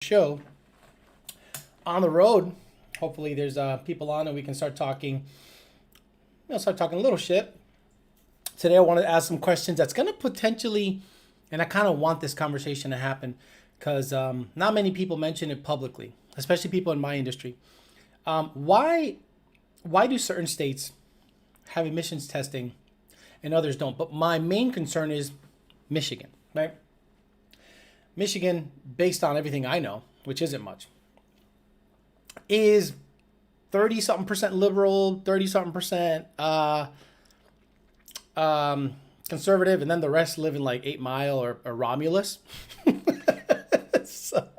show on the road. Hopefully, there's people on and we can start talking. Start talking a little shit. Today, I want to ask some questions that's gonna potentially, and I kind of want this conversation to happen because not many people mention it publicly, especially people in my industry. Why do certain states have emissions testing and others don't? But my main concern is Michigan, right? Michigan, based on everything I know, which isn't much, is 30 something percent liberal, 30 something percent conservative, and then the rest live in like 8 Mile or Romulus. So,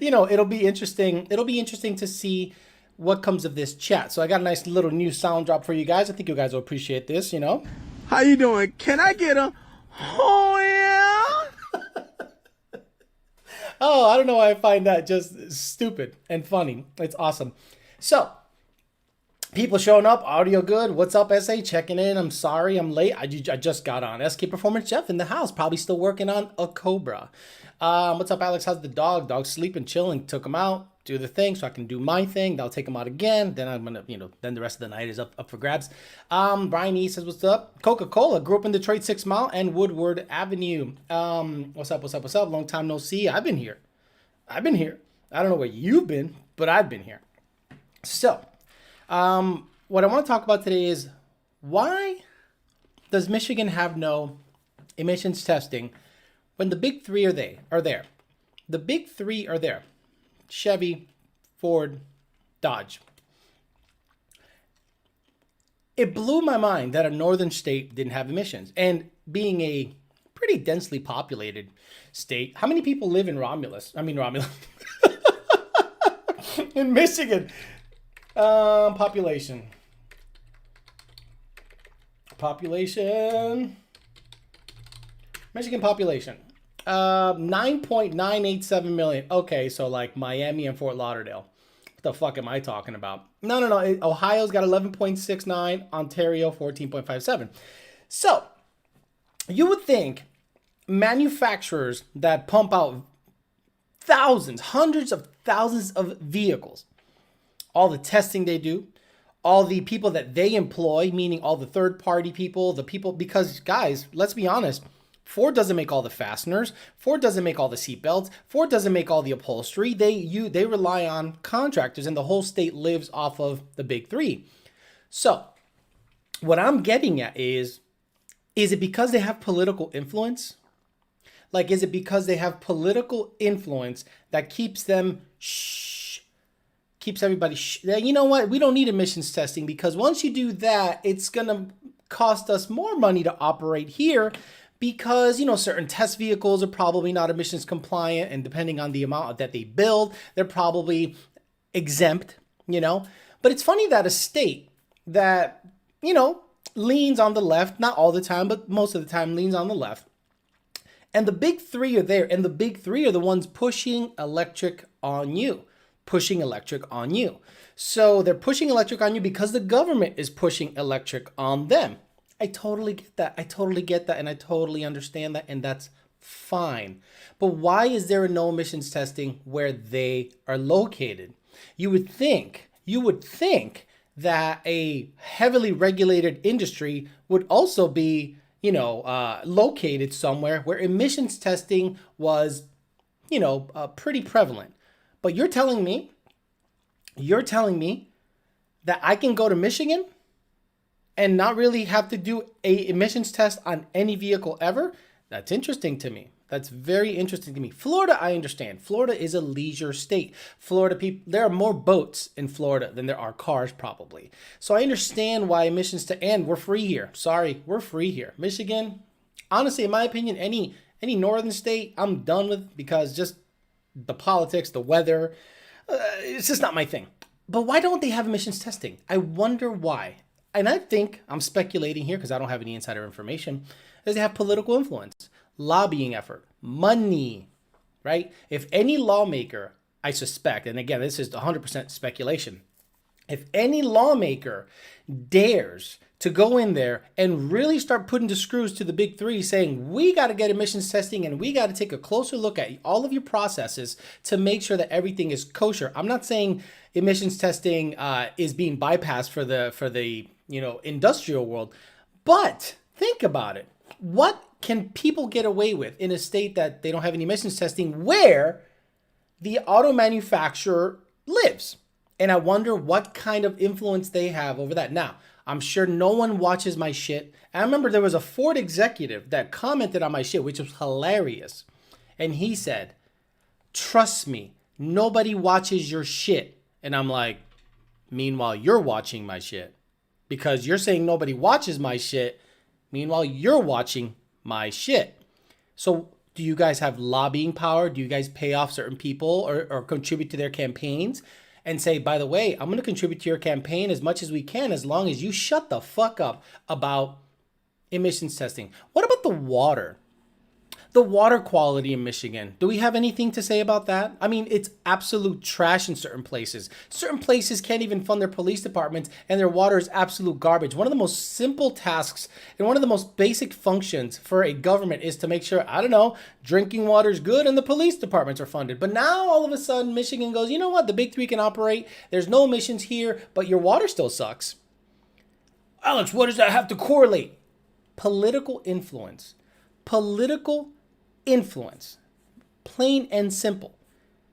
it'll be interesting. It'll be interesting to see what comes of this chat. So I got a nice little new sound drop for you guys. I think you guys will appreciate this, How you doing? Can I get a oh yeah? Oh, I don't know why I find that just stupid and funny. It's awesome. So, people showing up, audio good. What's up, SA? Checking in. I'm sorry I'm late. I just got on. SK Performance Jeff in the house. Probably still working on a Cobra. What's up, Alex? How's the dog? Dog's sleeping, chilling. Took him out. Do the thing so I can do my thing. I'll take him out again. Then I'm going to, then the rest of the night is up for grabs. Brian E says, what's up? Coca-Cola. Grew up in Detroit, 6 Mile and Woodward Avenue. What's up? Long time no see. I've been here. I don't know where you've been, but I've been here. So, what I want to talk about today is why does Michigan have no emissions testing when the big three are there? The big three are there. Chevy, Ford, Dodge. It blew my mind that a northern state didn't have emissions. And being a pretty densely populated state, how many people live in Romulus? In Michigan. Population. Michigan population. 9.987 million. Okay, so like Miami and Fort Lauderdale. What the fuck am I talking about? No. Ohio's got 11.69. Ontario, 14.57. So, you would think manufacturers that pump out thousands, hundreds of thousands of vehicles, all the testing they do, all the people that they employ, meaning all the third-party people, because guys, let's be honest, Ford doesn't make all the fasteners. Ford doesn't make all the seatbelts. Ford doesn't make all the upholstery. They rely on contractors, and the whole state lives off of the big three. So, what I'm getting at is it because they have political influence? Like, is it because they have political influence that keeps them keeps everybody you know what? We don't need emissions testing because once you do that, it's going to cost us more money to operate here because, certain test vehicles are probably not emissions compliant, and depending on the amount that they build, they're probably exempt, But it's funny that a state that, leans on the left, not all the time, but most of the time leans on the left, and the big three are there, and the big three are the ones pushing electric on you. So they're pushing electric on you because the government is pushing electric on them. I totally get that. And I totally understand that. And that's fine. But why is there no emissions testing where they are located? You would think that a heavily regulated industry would also be, located somewhere where emissions testing was, pretty prevalent. But you're telling me that I can go to Michigan and not really have to do a emissions test on any vehicle ever? That's interesting to me. That's very interesting to me. Florida, I understand. Florida is a leisure state. Florida people, there are more boats in Florida than there are cars probably. So I understand why emissions and we're free here. Sorry, we're free here. Michigan, honestly, in my opinion, any northern state, I'm done with because just the politics, the weather, it's just not my thing. But why don't they have emissions testing? I wonder why. And I think I'm speculating here because I don't have any insider information, is they have political influence, lobbying effort, money, right? If any lawmaker, I suspect, and again, this is 100% speculation, if any lawmaker dares to go in there and really start putting the screws to the big three, saying we got to get emissions testing and we got to take a closer look at all of your processes to make sure that everything is kosher. I'm not saying emissions testing is being bypassed for the industrial world, but think about it. What can people get away with in a state that they don't have any emissions testing where the auto manufacturer lives? And I wonder what kind of influence they have over that. Now, I'm sure no one watches my shit. I remember there was a Ford executive that commented on my shit, which was hilarious. And he said, trust me, nobody watches your shit. And I'm like, meanwhile, you're watching my shit. Because you're saying nobody watches my shit. Meanwhile, you're watching my shit. So do you guys have lobbying power? Do you guys pay off certain people or contribute to their campaigns? And say, by the way, I'm going to contribute to your campaign as much as we can as long as you shut the fuck up about emissions testing. What about the water? The water quality in Michigan. Do we have anything to say about that? I mean, it's absolute trash in certain places. Certain places can't even fund their police departments and their water is absolute garbage. One of the most simple tasks and one of the most basic functions for a government is to make sure, I don't know, drinking water is good and the police departments are funded. But now all of a sudden Michigan goes, you know what? The big three can operate. There's no emissions here, but your water still sucks. Alex, what does that have to correlate? Political influence. Political influence. Plain and simple.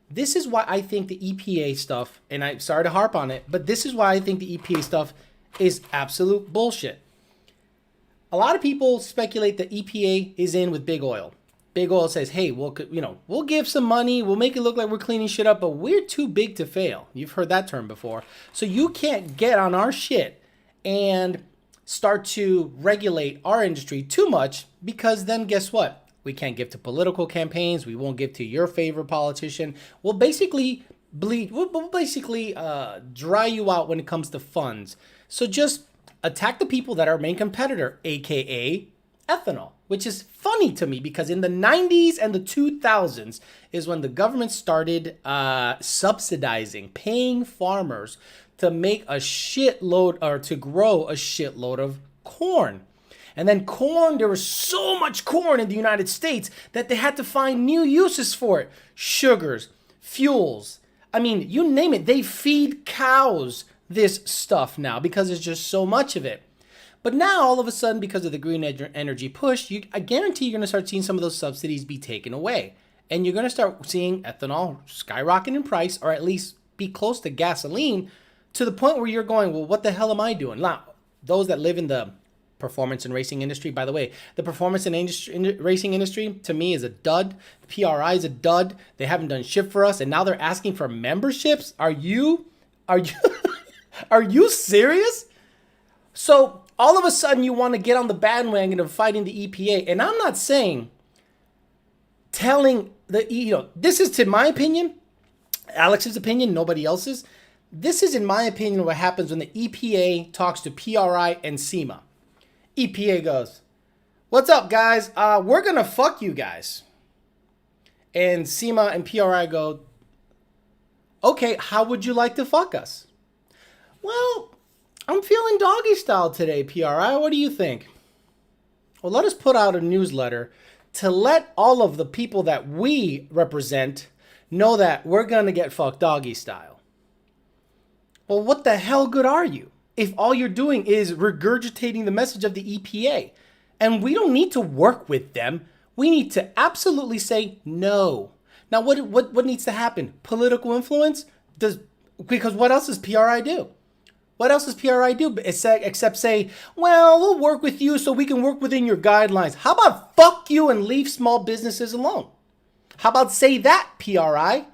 This is why I think the EPA stuff, and I'm sorry to harp on it, but this is why I think the EPA stuff is absolute bullshit. A lot of people speculate that EPA is in with big oil. Big oil says, hey, we'll give some money, we'll make it look like we're cleaning shit up, but we're too big to fail. You've heard that term before. So you can't get on our shit and start to regulate our industry too much, because then guess what? We can't give to political campaigns. We won't give to your favorite politician. We'll basically dry you out when it comes to funds. So just attack the people that are our main competitor, aka ethanol, which is funny to me because in the 90s and the 2000s is when the government started subsidizing, paying farmers to make a shitload or to grow a shitload of corn. And then corn, there was so much corn in the United States that they had to find new uses for it. Sugars, fuels. I mean, you name it. They feed cows this stuff now because there's just so much of it. But now, all of a sudden, because of the green energy push, I guarantee you're going to start seeing some of those subsidies be taken away. And you're going to start seeing ethanol skyrocket in price, or at least be close to gasoline, to the point where you're going, well, what the hell am I doing? Now, those that live in the performance and racing industry, by the way, the performance and racing industry to me is a dud. The PRI is a dud. They haven't done shit for us, and now they're asking for memberships. Are you serious? So all of a sudden you want to get on the bandwagon of fighting the EPA, and I'm not saying this is, to my opinion, Alex's opinion, nobody else's. This is, in my opinion, what happens when the EPA talks to PRI and SEMA. EPA goes, what's up, guys? We're going to fuck you guys. And SEMA and PRI go, okay, how would you like to fuck us? Well, I'm feeling doggy style today, PRI. What do you think? Well, let us put out a newsletter to let all of the people that we represent know that we're going to get fucked doggy style. Well, what the hell good are you if all you're doing is regurgitating the message of the EPA? And we don't need to work with them. We need to absolutely say no. Now, what needs to happen? Political influence? Because what else does PRI do? What else does PRI do except say, well, we'll work with you so we can work within your guidelines. How about fuck you and leave small businesses alone? How about say that, PRI?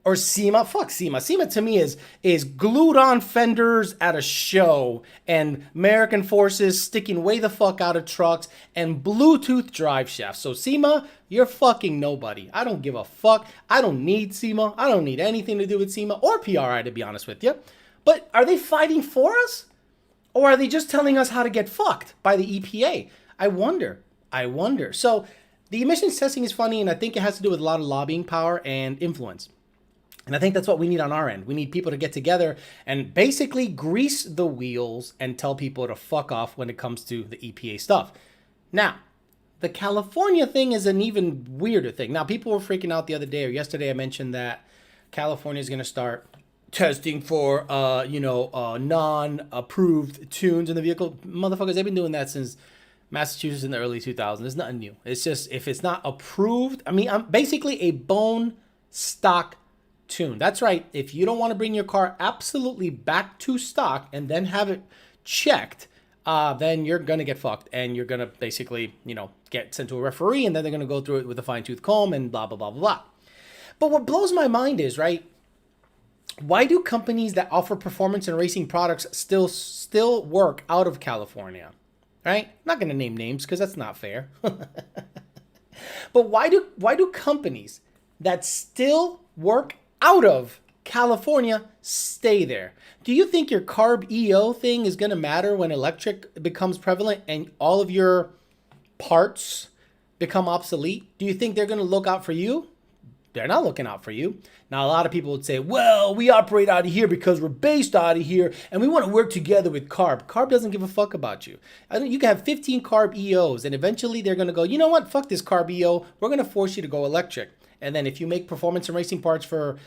Or SEMA? Fuck SEMA. SEMA to me is glued on fenders at a show and American forces sticking way the fuck out of trucks and Bluetooth drive shafts. So SEMA, you're fucking nobody. I don't give a fuck. I don't need SEMA. I don't need anything to do with SEMA or PRI, to be honest with you. But are they fighting for us? Or are they just telling us how to get fucked by the EPA? I wonder. So the emissions testing is funny, and I think it has to do with a lot of lobbying power and influence. And I think that's what we need on our end. We need people to get together and basically grease the wheels and tell people to fuck off when it comes to the EPA stuff. Now, the California thing is an even weirder thing. Now, people were freaking out the other day or yesterday. I mentioned that California is going to start testing for, non-approved tunes in the vehicle. Motherfuckers, they've been doing that since Massachusetts in the early 2000s. It's nothing new. It's just, if it's not approved, I'm basically a bone stock tune. That's right. If you don't want to bring your car absolutely back to stock and then have it checked, then you're going to get fucked and you're going to basically, get sent to a referee, and then they're going to go through it with a fine tooth comb and blah, blah, blah, blah, blah. But what blows my mind is, right, why do companies that offer performance and racing products still work out of California, right? I'm not going to name names because that's not fair. But why do companies that still work out of California stay there? Do you think your carb EO thing is going to matter when electric becomes prevalent and all of your parts become obsolete? Do you think they're going to look out for you? They're not looking out for you. Now, a lot of people would say, well, we operate out of here because we're based out of here and we want to work together with carb. Carb doesn't give a fuck about you. I think you can have 15 carb EOs and eventually they're going to go, you know what? Fuck this carb EO. We're going to force you to go electric. And then if you make performance and racing parts for,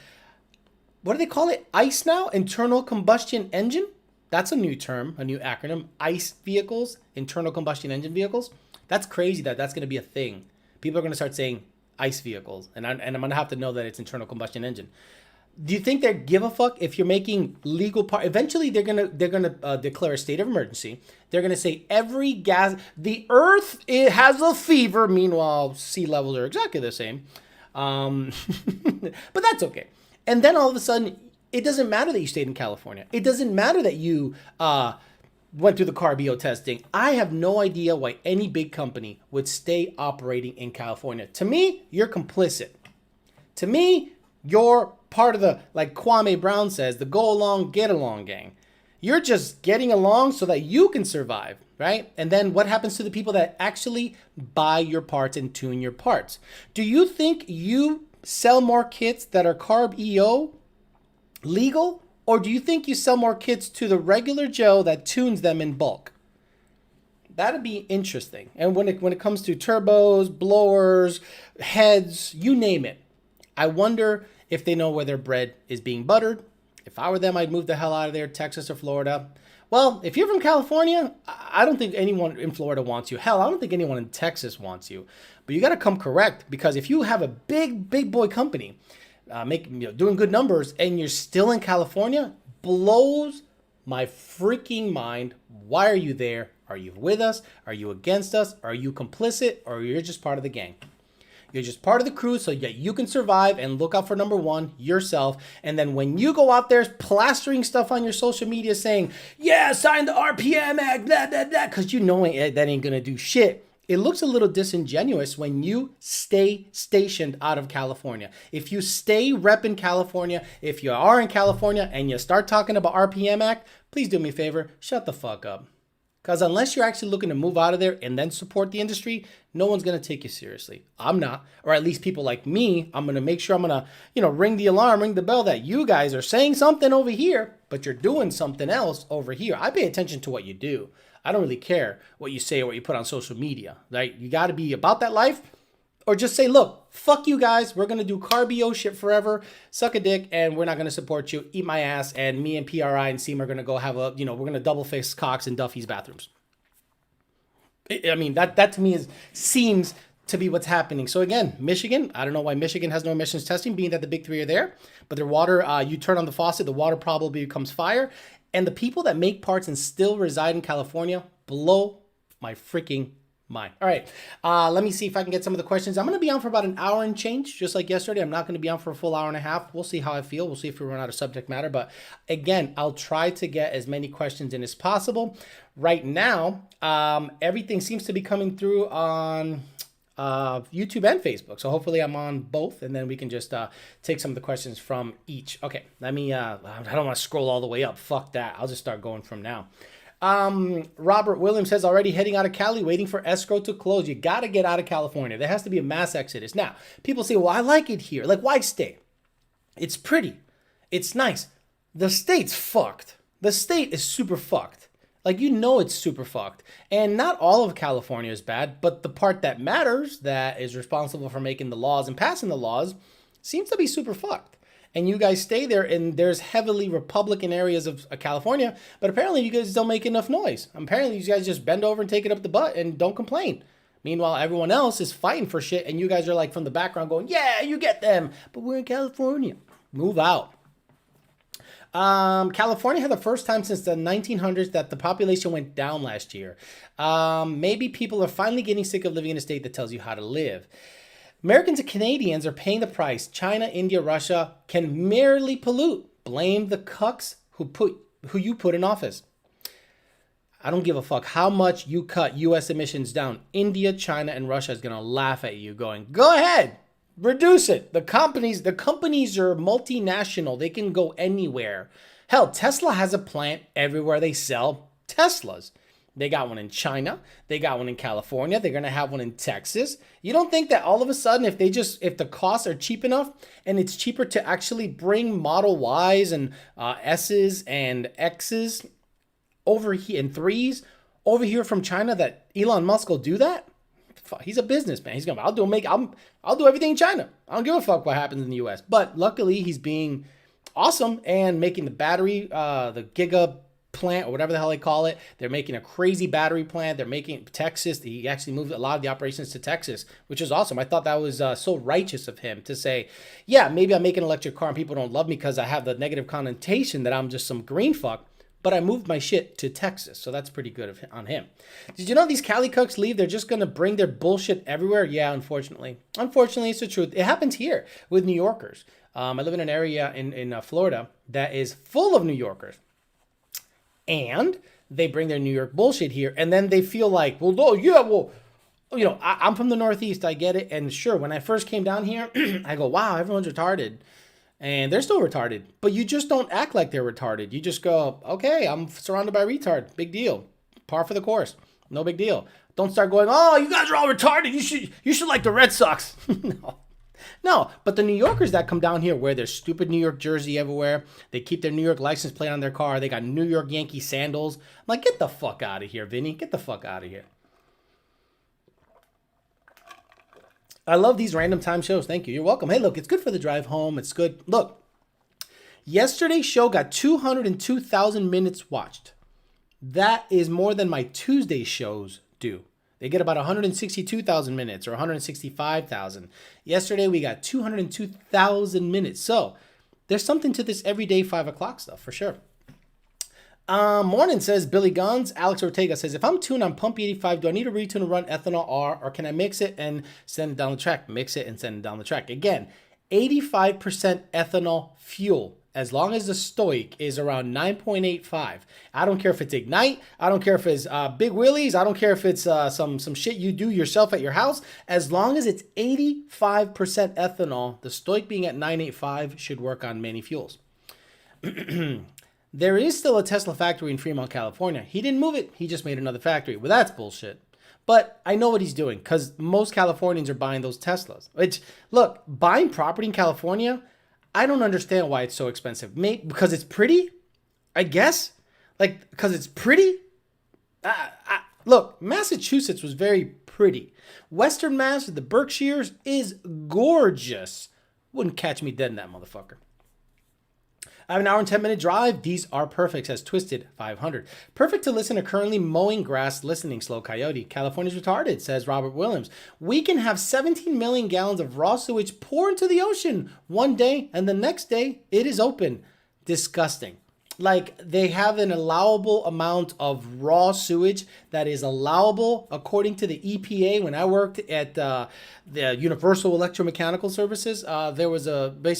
what do they call it? ICE now? Internal combustion engine? That's a new term, a new acronym. ICE vehicles, internal combustion engine vehicles. That's crazy that's going to be a thing. People are going to start saying ICE vehicles, and I'm going to have to know that it's internal combustion engine. Do you think they give a fuck if you're making legal part? Eventually, they're gonna declare a state of emergency. They're gonna say every gas, the Earth it has a fever. Meanwhile, sea levels are exactly the same. But that's okay. And then all of a sudden, it doesn't matter that you stayed in California. It doesn't matter that you went through the carb testing. I have no idea why any big company would stay operating in California. To me, you're complicit. To me, you're part of the, like Kwame Brown says, the go along, get along gang. You're just getting along so that you can survive, right? And then what happens to the people that actually buy your parts and tune your parts? Do you think you sell more kits that are carb EO legal? Or do you think you sell more kits to the regular Joe that tunes them in bulk? That'd be interesting. And when it comes to turbos, blowers, heads, you name it, I wonder if they know where their bread is being buttered. If I were them, I'd move the hell out of there, Texas or Florida. Well, if you're from California, I don't think anyone in Florida wants you. Hell, I don't think anyone in Texas wants you. But you got to come correct, because if you have a big boy company doing good numbers and you're still in California, blows my freaking mind. Why are you there? Are you with us? Are you against us? Are you complicit? Or you're just part of the gang? You're just part of the crew so that you can survive and look out for number one, yourself. And then when you go out there plastering stuff on your social media saying, yeah, sign the RPM Act, blah, blah, blah, because you know that ain't going to do shit. It looks a little disingenuous when you stay stationed out of California. If you stay repping California, if you are in California and you start talking about RPM Act, please do me a favor, shut the fuck up. Because unless you're actually looking to move out of there and then support the industry, no one's going to take you seriously. I'm not. Or at least people like me, I'm going to make sure I'm going to, ring the alarm, ring the bell that you guys are saying something over here, but you're doing something else over here. I pay attention to what you do. I don't really care what you say or what you put on social media, right? You got to be about that life, or just say, look, fuck you guys. We're going to do carbo shit forever. Suck a dick, and we're not going to support you. Eat my ass, and me and PRI and SEMA are going to go have we're going to double face cocks in Duffy's bathrooms. I mean, that to me seems to be what's happening. So again, Michigan, I don't know why Michigan has no emissions testing, being that the big three are there, but their water, you turn on the faucet, the water probably becomes fire. And the people that make parts and still reside in California blow my freaking mind. All right, let me see if I can get some of the questions. I'm going to be on for about an hour and change, just like yesterday. I'm not going to be on for a full hour and a half. We'll see how I feel. We'll see if we run out of subject matter. But again, I'll try to get as many questions in as possible. Right now, everything seems to be coming through on YouTube and Facebook. So hopefully I'm on both, and then we can just take some of the questions from each. Okay, let me, I don't want to scroll all the way up. Fuck that. I'll just start going from now. Robert Williams says, already heading out of Cali, waiting for escrow to close. You got to get out of California. There has to be a mass exodus. Now, people say, well, I like it here. Like, why stay? It's pretty. It's nice. The state's fucked. The state is super fucked. Like, you know, it's super fucked. And not all of California is bad, but the part that matters, that is responsible for making the laws and passing the laws, seems to be super fucked. And you guys stay there, and there's heavily Republican areas of California, but apparently you guys don't make enough noise. Apparently you guys just bend over and take it up the butt and don't complain. Meanwhile, everyone else is fighting for shit, and you guys are like from the background going, yeah, you get them, but we're in California. Move out. California had the first time since the 1900s that the population went down last year. Maybe people are finally getting sick of living in a state that tells you how to live. Americans and Canadians are paying the price. China, India, Russia can merely pollute. Blame the cucks who you put in office. I don't give a fuck how much you cut U.S. emissions down. India, China, and Russia is going to laugh at you going, go ahead, reduce it. The companies are multinational. They can go anywhere. Hell, Tesla has a plant everywhere they sell Teslas. They got one in China. They got one in California. They're going to have one in Texas. You don't think that all of a sudden, if the costs are cheap enough and it's cheaper to actually bring Model Ys and S's and X's over here and 3s over here from China, that Elon Musk will do that? He's a businessman. He's going, I'll do everything in China. I don't give a fuck what happens in the US. But luckily he's being awesome and making the battery, the Giga plant or whatever the hell they call it. They're making a crazy battery plant. They're making Texas. He actually moved a lot of the operations to Texas, which is awesome. I thought that was so righteous of him to say, yeah, maybe I make an electric car and people don't love me because I have the negative connotation that I'm just some green fuck, but I moved my shit to Texas. So that's pretty good on him. Did you know these Cali cooks leave? They're just going to bring their bullshit everywhere. Yeah, unfortunately. Unfortunately, it's the truth. It happens here with New Yorkers. I live in an area in Florida that is full of New Yorkers. And they bring their New York bullshit here. And then they feel like, well, oh, yeah, well, you know, I'm from the Northeast. I get it. And sure, when I first came down here, I go, wow, everyone's retarded. And they're still retarded. But you just don't act like they're retarded. You just go, okay, I'm surrounded by retard. Big deal. Par for the course. No big deal. Don't start going, oh, you guys are all retarded. You should like the Red Sox. No, but the New Yorkers that come down here wear their stupid New York jersey everywhere. They keep their New York license plate on their car. They got New York Yankee sandals. I'm like, get the fuck out of here, Vinny. Get the fuck out of here. I love these random time shows. Thank you. You're welcome. Hey, look, it's good for the drive home. It's good. Look, yesterday's show got 202,000 minutes watched. That is more than my Tuesday shows do. They get about 162,000 minutes or 165,000. Yesterday, we got 202,000 minutes. So there's something to this everyday 5 o'clock stuff for sure. Morning, says Billy Guns. Alex Ortega says, if I'm tuned on Pump 85, do I need a retune to run ethanol R, or can I mix it and send it down the track? Mix it and send it down the track. Again, 85% ethanol fuel, as long as the stoic is around 9.85. I don't care if it's Ignite. I don't care if it's Big Willies. I don't care if it's some shit you do yourself at your house. As long as it's 85% ethanol, the stoic being at 9.85 should work on many fuels. There is still a Tesla factory in Fremont, California. He didn't move it. He just made another factory. Well, that's bullshit. But I know what he's doing because most Californians are buying those Teslas. Which, look, buying property in California, I don't understand why it's so expensive. Maybe because it's pretty, I guess. Like, because it's pretty. Look, Massachusetts was very pretty. Western Mass, the Berkshires, is gorgeous. Wouldn't catch me dead in that motherfucker. I have an hour and 10-minute drive. These are perfect, says Twisted 500. Perfect to listen to currently mowing grass, listening Slow Coyote. California's retarded, says Robert Williams. We can have 17 million gallons of raw sewage pour into the ocean one day, and the next day it is open. Disgusting. Like, they have an allowable amount of raw sewage that is allowable according to the EPA. When I worked at the Universal Electromechanical Services,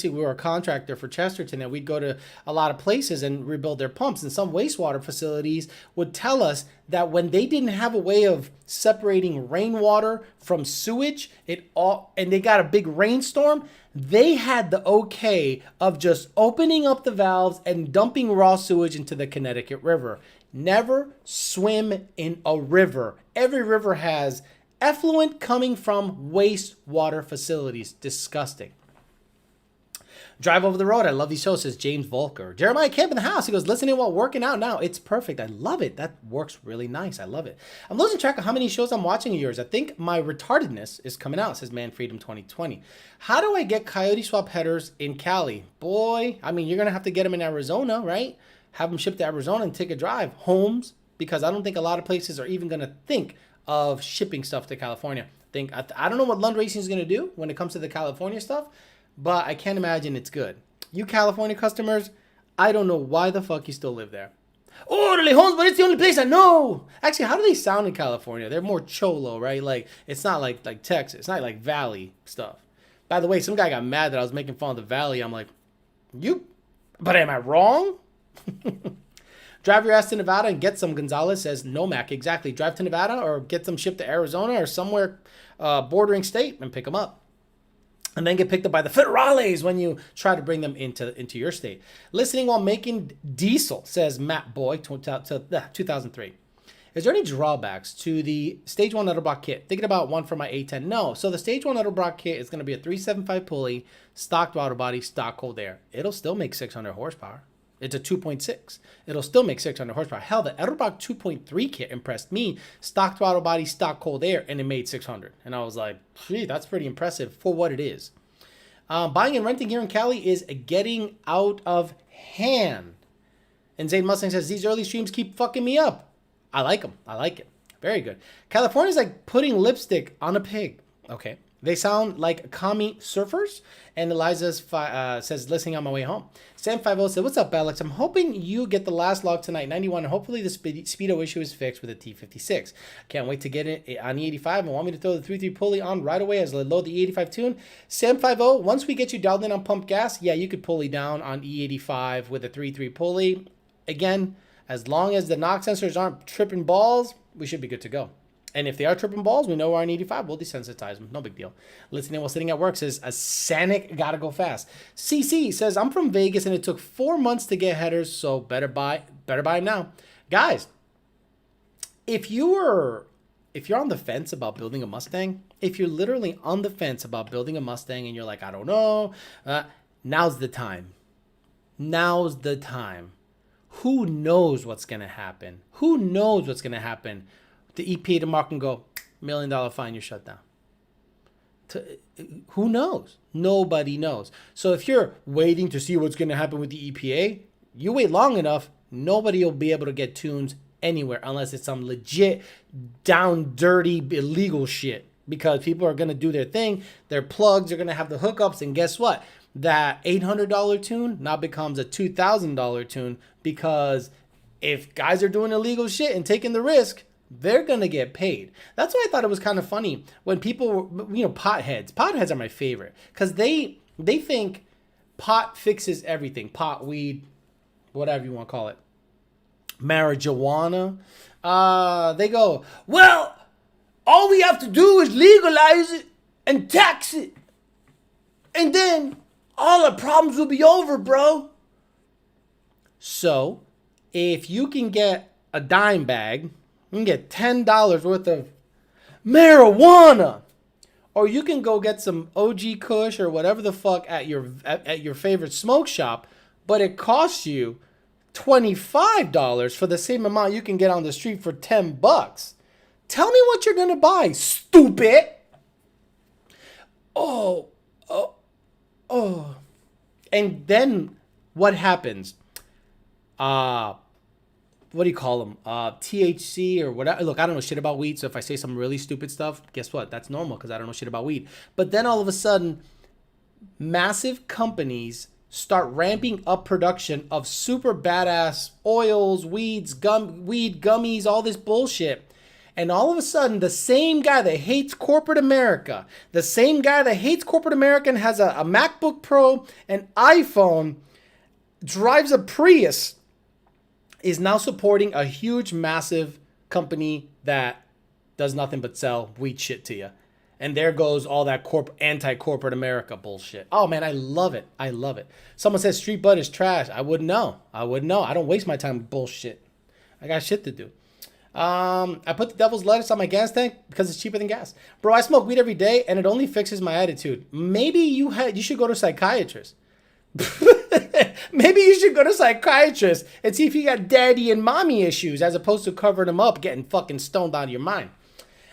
we were a contractor for Chesterton, and we'd go to a lot of places and rebuild their pumps. And some wastewater facilities would tell us that when they didn't have a way of separating rainwater from sewage, and they got a big rainstorm, they had the okay of just opening up the valves and dumping raw sewage into the Connecticut River. Never swim in a river. Every river has effluent coming from wastewater facilities. Disgusting. Drive over the road. I love these shows, says James Volker. Jeremiah Camp in the house. He goes, listening while working out now. It's perfect. I love it. That works really nice. I love it. I'm losing track of how many shows I'm watching of yours. I think my retardedness is coming out, says Man Freedom 2020. How do I get coyote swap headers in Cali? Boy, I mean, you're going to have to get them in Arizona, right? Have them shipped to Arizona and take a drive. Homes, because I don't think a lot of places are even going to think of shipping stuff to California. I don't know what Lund Racing is going to do when it comes to the California stuff, but I can't imagine it's good. You California customers, I don't know why the fuck you still live there. Oh, the Lejones, but it's the only place I know. Actually, how do they sound in California? They're more cholo, right? Like, it's not like Texas. It's not like Valley stuff. By the way, some guy got mad that I was making fun of the Valley. I'm like, but am I wrong? Drive your ass to Nevada and get some, Gonzalez says. No, Mac, exactly. Drive to Nevada or get them shipped to Arizona or somewhere bordering state and pick them up. And then get picked up by the federales when you try to bring them into your state. Listening while making diesel, says Matt Boy, 2003. Is there any drawbacks to the Stage 1 Edelbrock kit? Thinking about one for my A10. No. So the Stage 1 Edelbrock kit is going to be a 375 pulley, stock throttle body, stock cold air. It'll still make 600 horsepower. It's a 2.6. It'll still make 600 horsepower. Hell, the Edelbrock 2.3 kit impressed me. Stock throttle body, stock cold air, and it made 600. And I was like, gee, that's pretty impressive for what it is. Buying and renting here in Cali is getting out of hand. And Zayn Mustang says, these early streams keep fucking me up. I like them. I like it. Very good. California's like putting lipstick on a pig. Okay. They sound like commie surfers. And Eliza says, listening on my way home. Sam50 said, what's up, Alex? I'm hoping you get the last log tonight, 91, and hopefully the speedo issue is fixed with a T56. Can't wait to get it on E85 and want me to throw the 3.3 pulley on right away as I load the E85 tune. Sam50, once we get you dialed in on pump gas, yeah, you could pulley down on E85 with a 3.3 pulley. Again, as long as the knock sensors aren't tripping balls, we should be good to go. And if they are tripping balls, we know we're on 85. We'll desensitize them. No big deal. Listening while sitting at work says, a Sanic gotta go fast. CC says, I'm from Vegas and it took 4 months to get headers, so better buy them now. Guys, if you're on the fence about building a Mustang, if you're literally on the fence about building a Mustang and you're like, I don't know, now's the time. Now's the time. Who knows what's going to happen? Who knows what's going to happen? The EPA tomorrow can go, $1 million fine, you're shut down. Who knows? Nobody knows. So if you're waiting to see what's going to happen with the EPA, you wait long enough, nobody will be able to get tunes anywhere unless it's some legit, down, dirty, illegal shit. Because people are going to do their thing. Their plugs are going to have the hookups. And guess what? That $800 tune now becomes a $2,000 tune. Because if guys are doing illegal shit and taking the risk, they're going to get paid. That's why I thought it was kind of funny when people, potheads. Potheads are my favorite because they think pot fixes everything. Pot, weed, whatever you want to call it. Marijuana. They go, well, all we have to do is legalize it and tax it. And then all our problems will be over, bro. So if you can get a dime bag, you can get $10 worth of marijuana, or you can go get some OG Kush or whatever the fuck at your favorite smoke shop, but it costs you $25 for the same amount you can get on the street for $10. Tell me what you're gonna buy, stupid. Oh. And then what happens? What do you call them? THC or whatever. Look, I don't know shit about weed. So if I say some really stupid stuff, guess what? That's normal because I don't know shit about weed. But then all of a sudden, massive companies start ramping up production of super badass oils, weed gummies, all this bullshit. And all of a sudden, the same guy that hates corporate America, the same guy that hates corporate America and has a MacBook Pro, an iPhone, drives a Prius, is now supporting a huge, massive company that does nothing but sell weed shit to you. And there goes all that anti-corporate America bullshit. Oh, man, I love it. I love it. Someone says Street Bud is trash. I wouldn't know. I don't waste my time with bullshit. I got shit to do. I put the devil's lettuce on my gas tank because it's cheaper than gas. Bro, I smoke weed every day, and it only fixes my attitude. Maybe you should go to a psychiatrist. Maybe you should go to a psychiatrist and see if you got daddy and mommy issues as opposed to covering them up, getting fucking stoned out of your mind.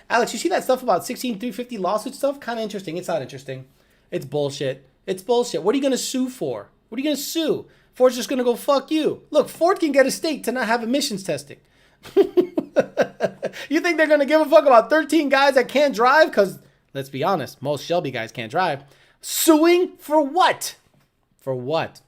Alex, you see that stuff about 16350 lawsuit stuff? Kind of interesting. It's not interesting. It's bullshit. It's bullshit. What are you going to sue for? What are you going to sue? Ford's just going to go fuck you. Look, Ford can get a state to not have emissions testing. You think they're going to give a fuck about 13 guys that can't drive? Because, let's be honest, most Shelby guys can't drive. Suing for what? For what?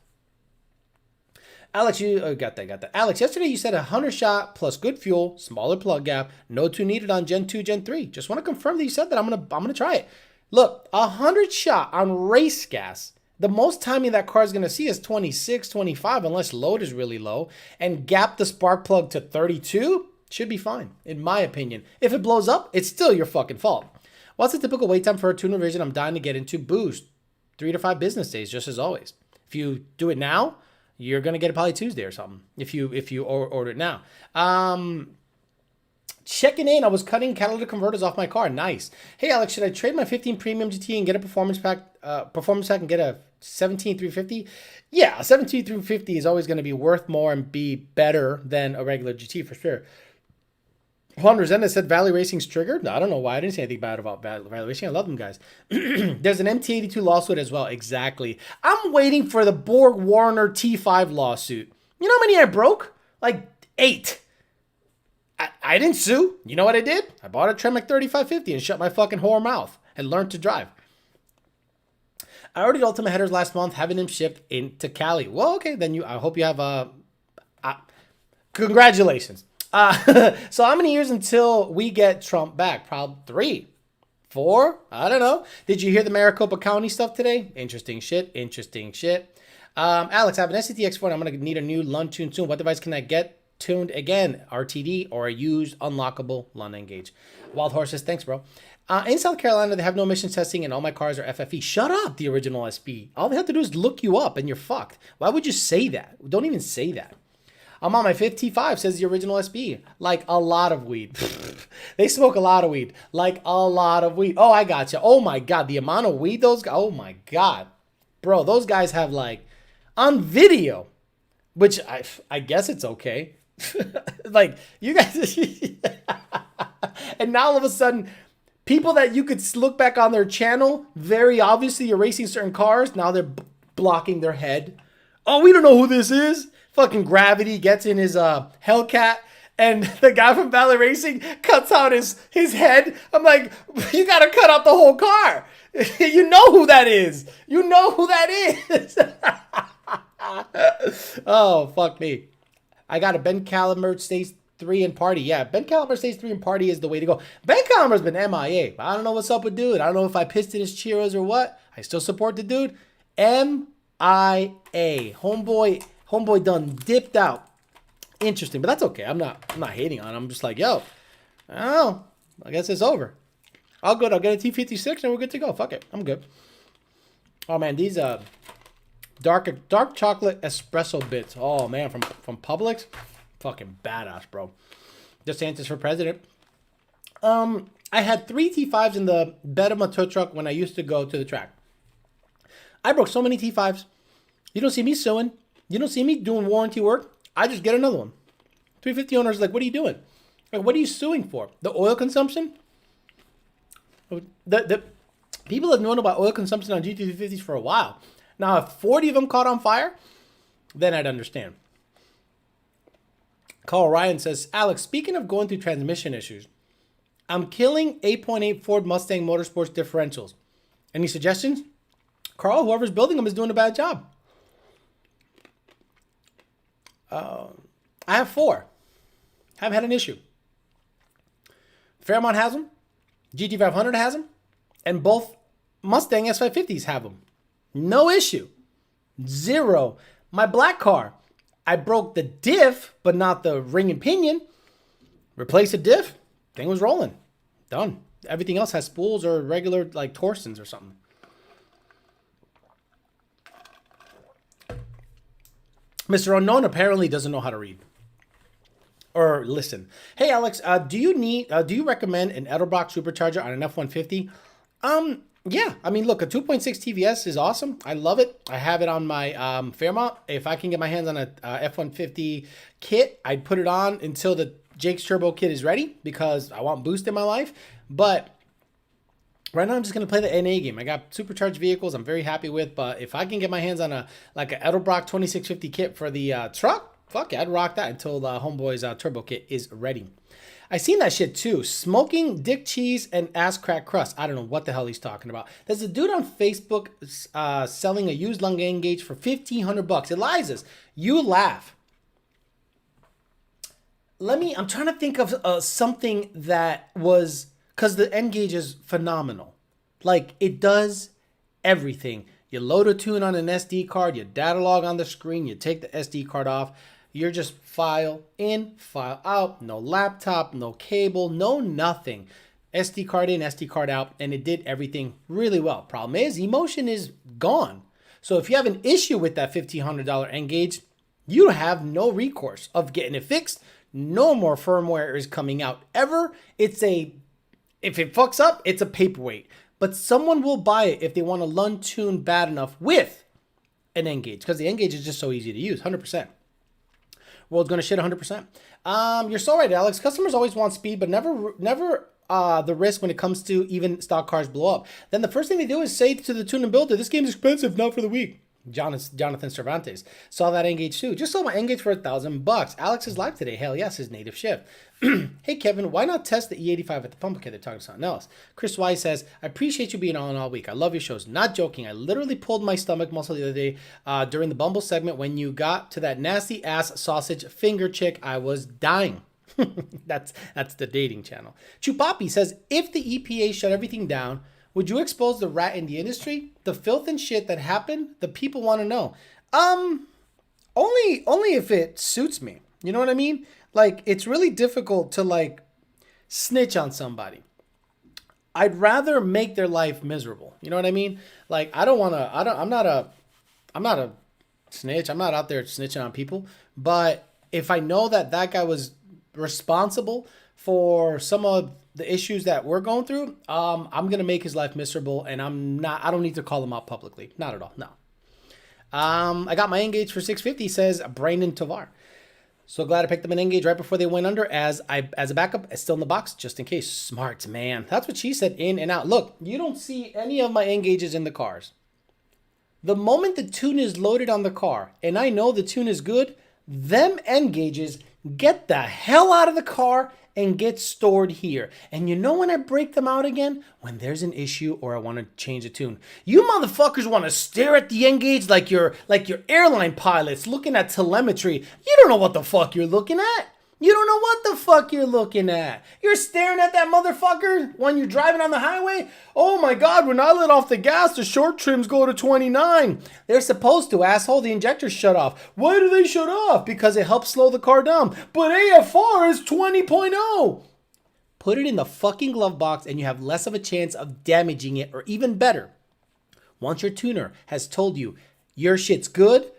Alex, you got that. Alex, yesterday you said 100 shot plus good fuel, smaller plug gap, no 2 needed on Gen 2, Gen 3. Just want to confirm that you said that. I'm gonna try it. Look, 100 shot on race gas. The most timing that car is gonna see is 26, 25, unless load is really low, and gap the spark plug to 32 should be fine, in my opinion. If it blows up, it's still your fucking fault. What's the typical wait time for a tuner revision I'm dying to get into? Boost, 3 to 5 business days, just as always. If you do it now, you're gonna get it probably Tuesday or something. If you order it now. Checking in, I was cutting catalytic converters off my car. Nice. Hey Alex, should I trade my 15 Premium GT and get a performance pack and get a 17350? Yeah, a 17350 is always gonna be worth more and be better than a regular GT for sure. Juan Rosenda said Valley Racing's triggered. No, I don't know why. I didn't say anything bad about Valley Racing. I love them guys. There's an MT82 lawsuit as well. Exactly. I'm waiting for the Borg Warner T5 lawsuit. You know how many I broke? Like 8. I didn't sue. You know what I did? I bought a Tremec 3550 and shut my fucking whore mouth and learned to drive. I ordered Ultimate headers last month, having them shipped into Cali. Well, okay, then I hope you have congratulations. So how many years until we get Trump back? Probably 3, 4. I don't know. Did you hear the Maricopa County stuff today? Interesting shit. Alex, I have an SCTX4 and I'm going to need a new Lund tune soon. What device can I get tuned again? RTD or a used unlockable Lund Engage? Wild Horses, thanks, bro. In South Carolina, they have no emissions testing and all my cars are FFE. Shut up, the original SB. All they have to do is look you up and you're fucked. Why would you say that? Don't even say that. I'm on my 55, says the original SB. Like a lot of weed. They smoke a lot of weed. Like a lot of weed. Oh, I gotcha. Oh my God. The amount of weed those guys. Oh my God. Bro, those guys have like on video, which I guess it's okay. Like you guys. And now all of a sudden, people that you could look back on their channel, very obviously erasing certain cars. Now they're blocking their head. Oh, we don't know who this is. Fucking Gravity gets in his Hellcat, and the guy from Valley Racing cuts out his head. I'm like, you gotta cut out the whole car. You know who that is. You know who that is. Oh, fuck me. I got a Ben Calimer Stage 3 and Party. Yeah, Ben Calimer Stage 3 and Party is the way to go. Ben Calimer's been MIA. I don't know what's up with dude. I don't know if I pissed in his Cheeros or what. I still support the dude. MIA. Homeboy done dipped out. Interesting, but that's okay. I'm not hating on him. I'm just like, yo, oh, I guess it's over. I'll get a T56 and we're good to go. Fuck it. I'm good. Oh man, these dark chocolate espresso bits. Oh man, from Publix. Fucking badass, bro. DeSantis for president. I had 3 T5s in the bed of my tow truck when I used to go to the track. I broke so many T5s. You don't see me suing. You don't see me doing warranty work. I just get another one. 350 owners like, what are you doing? Like, what are you suing for? The oil consumption? The people have known about oil consumption on GT350s for a while. Now, if 40 of them caught on fire, then I'd understand. Carl Ryan says, Alex, speaking of going through transmission issues, I'm killing 8.8 Ford Mustang Motorsports differentials. Any suggestions? Carl, whoever's building them is doing a bad job. I have 4. Haven't had an issue. Fairmont has them. GT500 has them. And both Mustang S550s have them. No issue. 0. My black car, I broke the diff, but not the ring and pinion. Replace the diff. Thing was rolling. Done. Everything else has spools or regular like Torsons or something. Mr. Unknown apparently doesn't know how to read or listen. Hey, Alex, do you recommend an Edelbrock supercharger on an F-150? Yeah, I mean, look, a 2.6 TVS is awesome. I love it. I have it on my Fairmont. If I can get my hands on a F-150 kit, I'd put it on until the Jake's Turbo kit is ready because I want boost in my life. But right now, I'm just gonna play the NA game. I got supercharged vehicles. I'm very happy with. But if I can get my hands on a Edelbrock 2650 kit for the truck, fuck it, I'd rock that until the Homeboy's turbo kit is ready. I seen that shit too. Smoking dick cheese and ass crack crust. I don't know what the hell he's talking about. There's a dude on Facebook selling a used lung N-Gage for $1,500. Eliza's, you laugh. I'm trying to think of something that was, because the N-Gage is phenomenal. Like, it does everything. You load a tune on an SD card, you data log on the screen, you take the SD card off. You're just file in, file out, no laptop, no cable, no nothing. SD card in, SD card out, and it did everything really well. Problem is, emotion is gone. So if you have an issue with that $1,500 N-Gage, you have no recourse of getting it fixed. No more firmware is coming out ever. If it fucks up, it's a paperweight. But someone will buy it if they want to lung tune bad enough with an N-Gage, because the N-Gage is just so easy to use, 100%. World's gonna shit 100%. You're so right, Alex. Customers always want speed, but never the risk when it comes to even stock cars blow up. Then the first thing they do is say to the tune and builder, "This game is expensive, not for the weak." Jonathan Cervantes saw that N-Gage too. Just sold my N-Gage for $1,000. Alex is live today. Hell yes, his native shift. Hey Kevin, why not test the E85 at the pump? Okay, they're talking something else. Chris Wise says, I appreciate you being on all week. I love your shows. Not joking. I literally pulled my stomach muscle the other day during the Bumble segment when you got to that nasty ass sausage finger chick. I was dying. That's the dating channel. Chupapi says, if the EPA shut everything down, would you expose the rat in the industry? The filth and shit that happened, the people want to know. Only if it suits me. You know what I mean? Like, it's really difficult to like snitch on somebody. I'd rather make their life miserable. You know what I mean? Like, I'm not a snitch. I'm not out there snitching on people. But if I know that guy was responsible for some of the issues that we're going through, I'm going to make his life miserable, and I don't need to call him out publicly. Not at all. No. I got my N-Gage for $650, says Brandon Tovar. So glad I picked up an N-Gage right before they went under as a backup. It's still in the box just in case. Smart, man. That's what she said, in and out. Look, you don't see any of my N-Gages in the cars. The moment the tune is loaded on the car and I know the tune is good, them N-Gages get the hell out of the car and get stored here. And you know when I break them out again? When there's an issue or I want to change a tune. You motherfuckers want to stare at the N-Gage like you're airline pilots looking at telemetry. You don't know what the fuck you're looking at. You don't know what the fuck you're looking at. You're staring at that motherfucker when you're driving on the highway. Oh my God, when I let off the gas, the short trims go to 29. They're supposed to, asshole. The injectors shut off. Why do they shut off? Because it helps slow the car down. But AFR is 20.0. Put it in the fucking glove box and you have less of a chance of damaging it, or even better, once your tuner has told you your shit's good,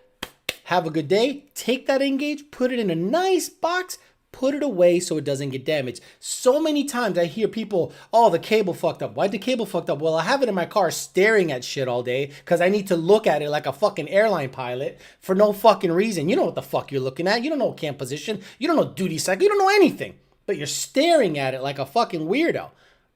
have a good day, take that N-Gage, put it in a nice box, put it away so it doesn't get damaged. So many times I hear people, oh, the cable fucked up. Why'd the cable fucked up? Well, I have it in my car staring at shit all day because I need to look at it like a fucking airline pilot for no fucking reason. You know what the fuck you're looking at. You don't know cam position. You don't know duty cycle. You don't know anything. But you're staring at it like a fucking weirdo.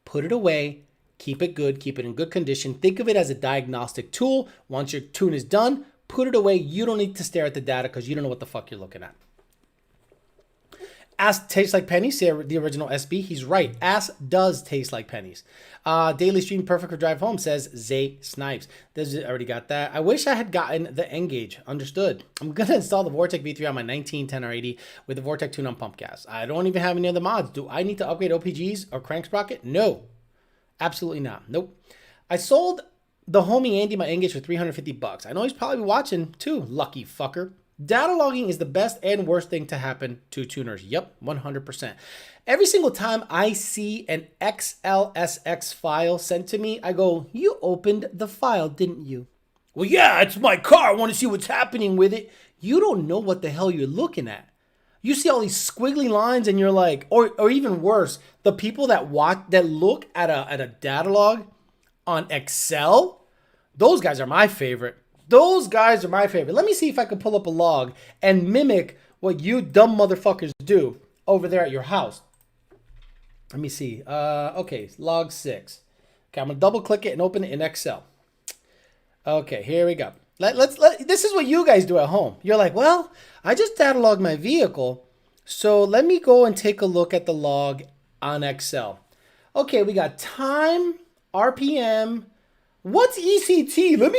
Put it away. Keep it good. Keep it in good condition. Think of it as a diagnostic tool. Once your tune is done, put it away. You don't need to stare at the data because you don't know what the fuck you're looking at. Ass tastes like pennies, say the original SB. He's right. Ass does taste like pennies. Daily stream perfect for drive home, says Zay Snipes. Already got that. I wish I had gotten the N-Gage. Understood. I'm going to install the Vortec V3 on my 1910R80 with the Vortec tune on pump gas. I don't even have any other mods. Do I need to upgrade OPGs or crank sprocket? No. Absolutely not. Nope. I sold the homie Andy my N-Gage for $350. I know he's probably watching too, lucky fucker. Data logging is the best and worst thing to happen to tuners. Yep, 100%. Every single time I see an XLSX file sent to me, I go, you opened the file, didn't you? Well, yeah, it's my car. I want to see what's happening with it. You don't know what the hell you're looking at. You see all these squiggly lines and you're like, or even worse, the people that look at a data log on Excel, those guys are my favorite. Those guys are my favorite. Let me see if I can pull up a log and mimic what you dumb motherfuckers do over there at your house. Let me see. Okay, log 6. Okay, I'm gonna double click it and open it in Excel. Okay, here we go. This is what you guys do at home. You're like, well, I just data logged my vehicle, so let me go and take a look at the log on Excel. Okay, we got time, RPM. What's ECT? Let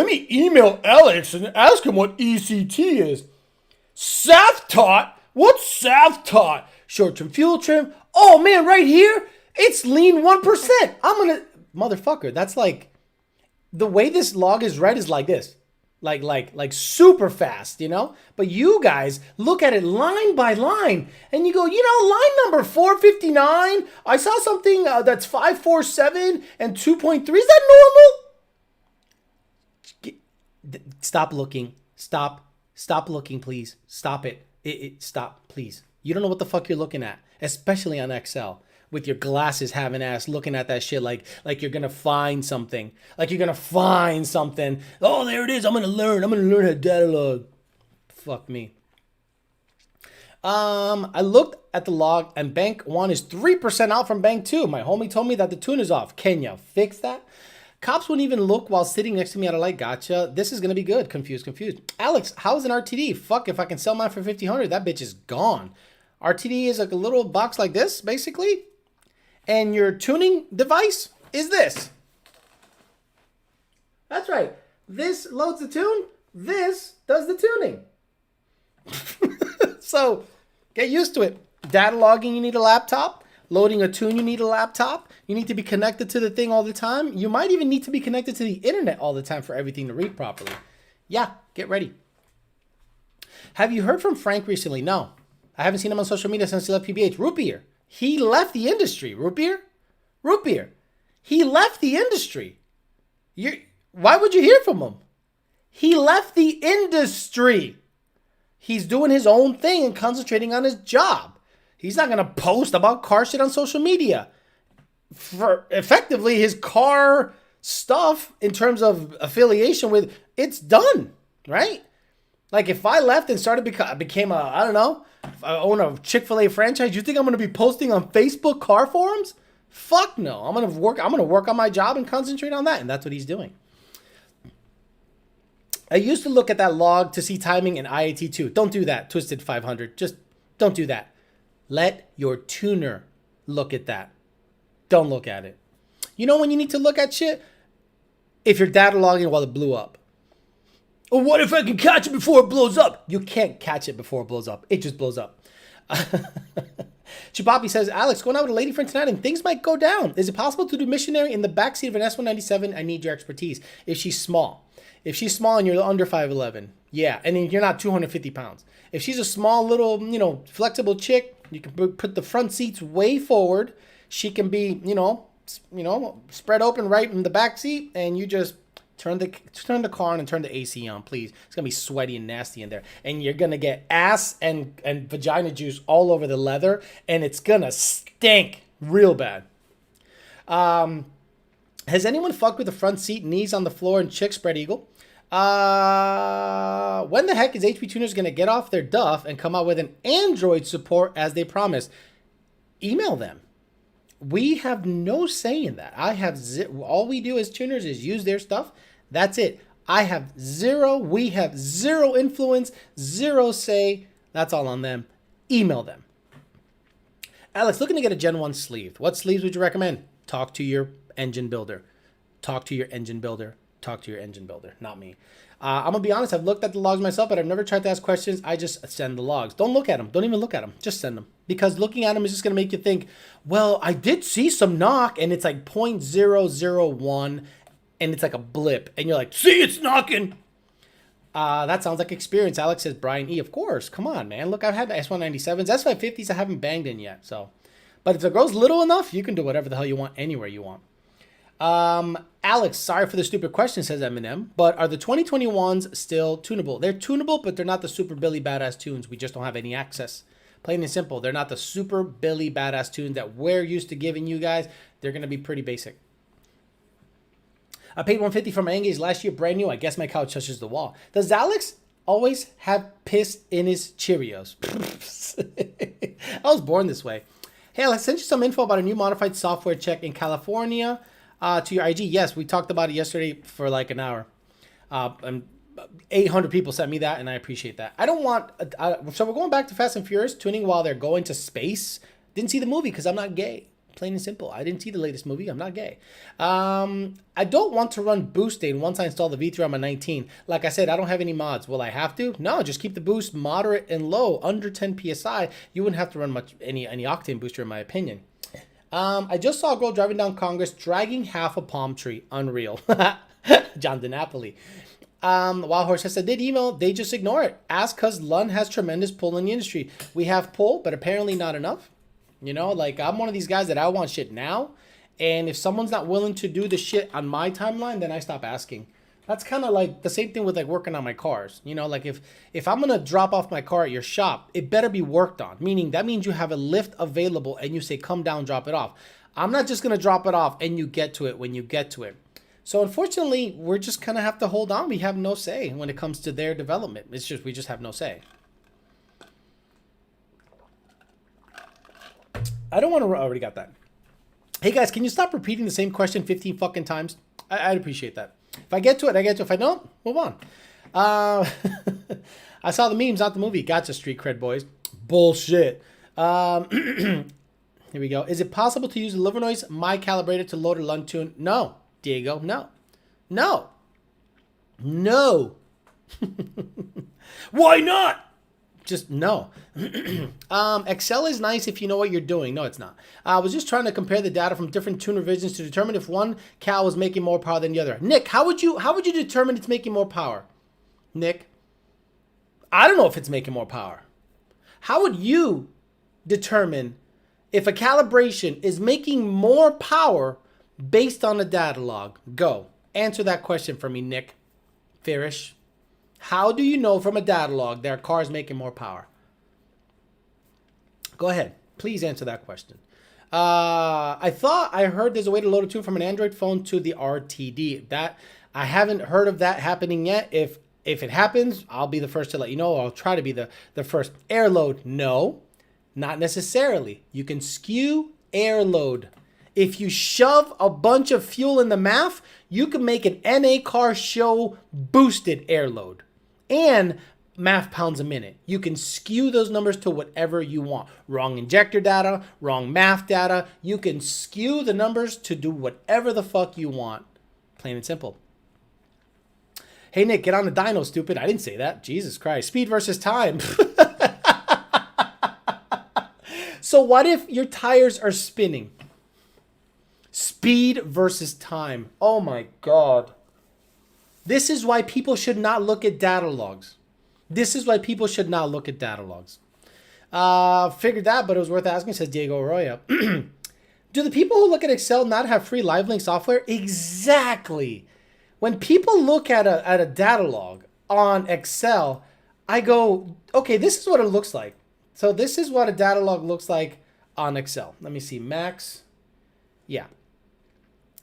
me email Alex and ask him what ECT is. SAF-TOT? What's SAF-TOT? Short-term fuel trim. Oh man, right here, it's lean 1%. Motherfucker, that's like, the way this log is read is like this. Like super fast, you know? But you guys look at it line by line and you go, line number 459, I saw something that's 547 and 2.3. Is that normal? Stop looking. Stop looking, please. Stop it. Stop, please. You don't know what the fuck you're looking at, especially on Excel. With your glasses having ass, looking at that shit like you're gonna find something. Like you're gonna find something. Oh, there it is. I'm gonna learn how to data log. Fuck me. I looked at the log and bank 1 is 3% out from bank 2. My homie told me that the tune is off. Can you fix that? Cops wouldn't even look while sitting next to me at a light. Gotcha. This is gonna be good. Confused. Alex, how's an RTD? Fuck, if I can sell mine for $1,500, that bitch is gone. RTD is like a little box like this, basically. And your tuning device is this. That's right. This loads the tune. This does the tuning. So get used to it. Data logging, you need a laptop. Loading a tune, you need a laptop. You need to be connected to the thing all the time. You might even need to be connected to the internet all the time for everything to read properly. Yeah, get ready. Have you heard from Frank recently? No. I haven't seen him on social media since he left PBH. Root beer. He left the industry. Root beer? He left the industry. Why would you hear from him? He left the industry. He's doing his own thing and concentrating on his job. He's not going to post about car shit on social media. For effectively his car stuff in terms of affiliation with, it's done, right? Like if I left and became I don't know, if I own a Chick-fil-A franchise, you think I'm going to be posting on Facebook car forums? Fuck no. I'm going to work on my job and concentrate on that. And that's what he's doing. I used to look at that log to see timing in IAT2. Don't do that, Twisted 500. Just don't do that. Let your tuner look at that. Don't look at it. You know when you need to look at shit? If you're data logging while it blew up. Or what if I can catch it before it blows up? You can't catch it before it blows up. It just blows up. Chipapi says, Alex, going out with a lady friend tonight and things might go down. Is it possible to do missionary in the backseat of an S197? I need your expertise. If she's small. If she's small and you're under 5'11", yeah, and you're not 250 pounds. If she's a small little, flexible chick, you can put the front seats way forward. She can be, spread open right in the back seat, and you just turn the car on and turn the AC on, please. It's gonna be sweaty and nasty in there, and you're gonna get ass and vagina juice all over the leather, and it's gonna stink real bad. Has anyone fucked with the front seat, knees on the floor, and chick spread eagle? When the heck is HP Tuners gonna get off their duff and come out with an Android support as they promised? Email them. We have no say in that. All we do as tuners is use their stuff. That's it. We have zero influence, zero say. That's all on them. Email them. Alex, looking to get a Gen 1 sleeve. What sleeves would you recommend? Talk to your engine builder. Not me. I'm going to be honest. I've looked at the logs myself, but I've never tried to ask questions. I just send the logs. Don't look at them. Don't even look at them. Just send them. Because looking at them is just going to make you think, well, I did see some knock, and it's like 0.001, and it's like a blip. And you're like, see, it's knocking. That sounds like experience. Alex says, Brian E. Of course. Come on, man. Look, I've had S197s. S550s I haven't banged in yet. But if the girl's little enough, you can do whatever the hell you want, anywhere you want. Alex, sorry for the stupid question, says Eminem, but are the 2021s still tunable? They're tunable, but they're not the super Billy badass tunes. We just don't have any access. Plain and simple. They're not the super Billy badass tunes that we're used to giving you guys. They're going to be pretty basic. I paid 150 for my Engage last year, brand new. I guess my couch touches the wall. Does Alex always have piss in his Cheerios? I was born this way. Hey, I sent you some info about a new modified software check in California to your IG. Yes, we talked about it yesterday for like an hour. 800 people sent me that, and I appreciate that. I don't want... so we're going back to Fast and Furious, tuning while they're going to space. Didn't see the movie because I'm not gay. Plain and simple. I didn't see the latest movie. I'm not gay. I don't want to run boosting once I install the V3 on my 19. Like I said, I don't have any mods. Will I have to? No, just keep the boost moderate and low, under 10 PSI. You wouldn't have to run much any octane booster, in my opinion. I just saw a girl driving down Congress dragging half a palm tree. Unreal. John DiNapoli. Wild Horse says, I did email. They just ignore it. Ask because Lund has tremendous pull in the industry. We have pull, but apparently not enough. You know, like I'm one of these guys that I want shit now. And if someone's not willing to do the shit on my timeline, then I stop asking. That's kind of like the same thing with like working on my cars. You know, like if I'm going to drop off my car at your shop, it better be worked on. Meaning that means you have a lift available and you say, come down, drop it off. I'm not just going to drop it off and you get to it when you get to it. So unfortunately, we're just kind of have to hold on. We have no say when it comes to their development. It's just, we just have no say. I don't want to, already got that. Hey guys, can you stop repeating the same question 15 fucking times? I'd appreciate that. If I get to it, I get to it. If I don't, move on. I saw the memes, not the movie. Gotcha, street cred boys. Bullshit. Here we go. Is it possible to use the liver noise my calibrator to load a Lund tune? No, Diego, no. No. No. Why not? Just no. Excel is nice if you know what you're doing. No, it's not. I was just trying to compare the data from different tune revisions to determine if one cal was making more power than the other. Nick, how would you determine it's making more power? Nick, I don't know if it's making more power. How would you determine if a calibration is making more power based on a data log? Go. Answer that question for me, Nick. Fairish. How do you know from a data log their car is making more power? Go ahead. Please answer that question. I thought I heard there's a way to load a tune from an Android phone to the RTD. That I haven't heard of that happening yet. If it happens, I'll be the first to let you know. I'll try to be the first. Air load, no, not necessarily. You can skew air load. If you shove a bunch of fuel in the MAF, you can make an NA car show boosted air load and MAF pounds a minute. You can skew those numbers to whatever you want. Wrong injector data, wrong MAF data. You can skew the numbers to do whatever the fuck you want. Plain and simple. Hey, Nick, get on the dyno, stupid. I didn't say that. Jesus Christ. Speed versus time. So what if your tires are spinning? Speed versus time. Oh my God. This is why people should not look at data logs. This is why people should not look at data logs. Figured that, but it was worth asking, says Diego Arroyo. Do the people who look at Excel not have free live link software? Exactly. When people look at a data log on Excel, I go, okay, this is what it looks like. So this is what a data log looks like on Excel. Let me see, max. Yeah.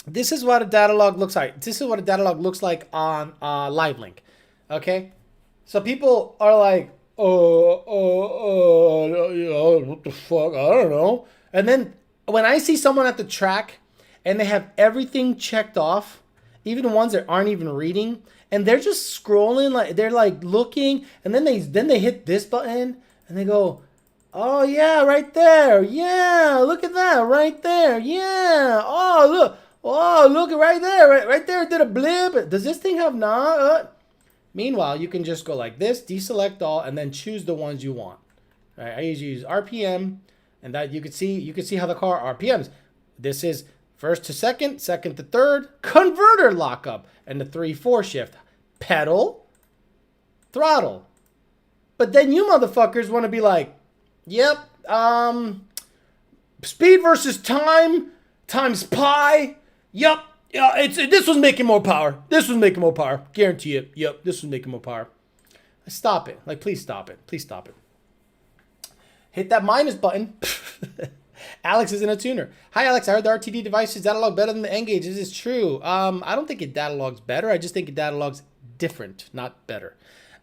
This is what a data log looks like. This is what a data log looks like on LiveLink. Okay? So people are like, what the fuck? I don't know. And then when I see someone at the track and they have everything checked off, even the ones that aren't even reading, and they're just scrolling, like they're like looking, and then they hit this button and they go, oh yeah, right there. Yeah, look at that right there. Yeah. Oh, look. Oh, look right there. Right there, it did a blip. Does this thing have Meanwhile, you can just go like this, deselect all, and then choose the ones you want. All right, I usually use RPM, and that you can see how the car RPMs. This is first to second, second to third, converter lockup, and the 3/4 shift. Pedal, throttle. But then you motherfuckers want to be like, yep, speed versus time times pi. Yep. Yeah, this was making more power. This was making more power. Guarantee it. Yep, this was making more power. Stop it. Like, please stop it. Please stop it. Hit that minus button. Alex isn't a tuner. Hi, Alex. I heard the RTD device is data log better than the N gauge. Is this true? I don't think it data logs better. I just think it data logs different, not better.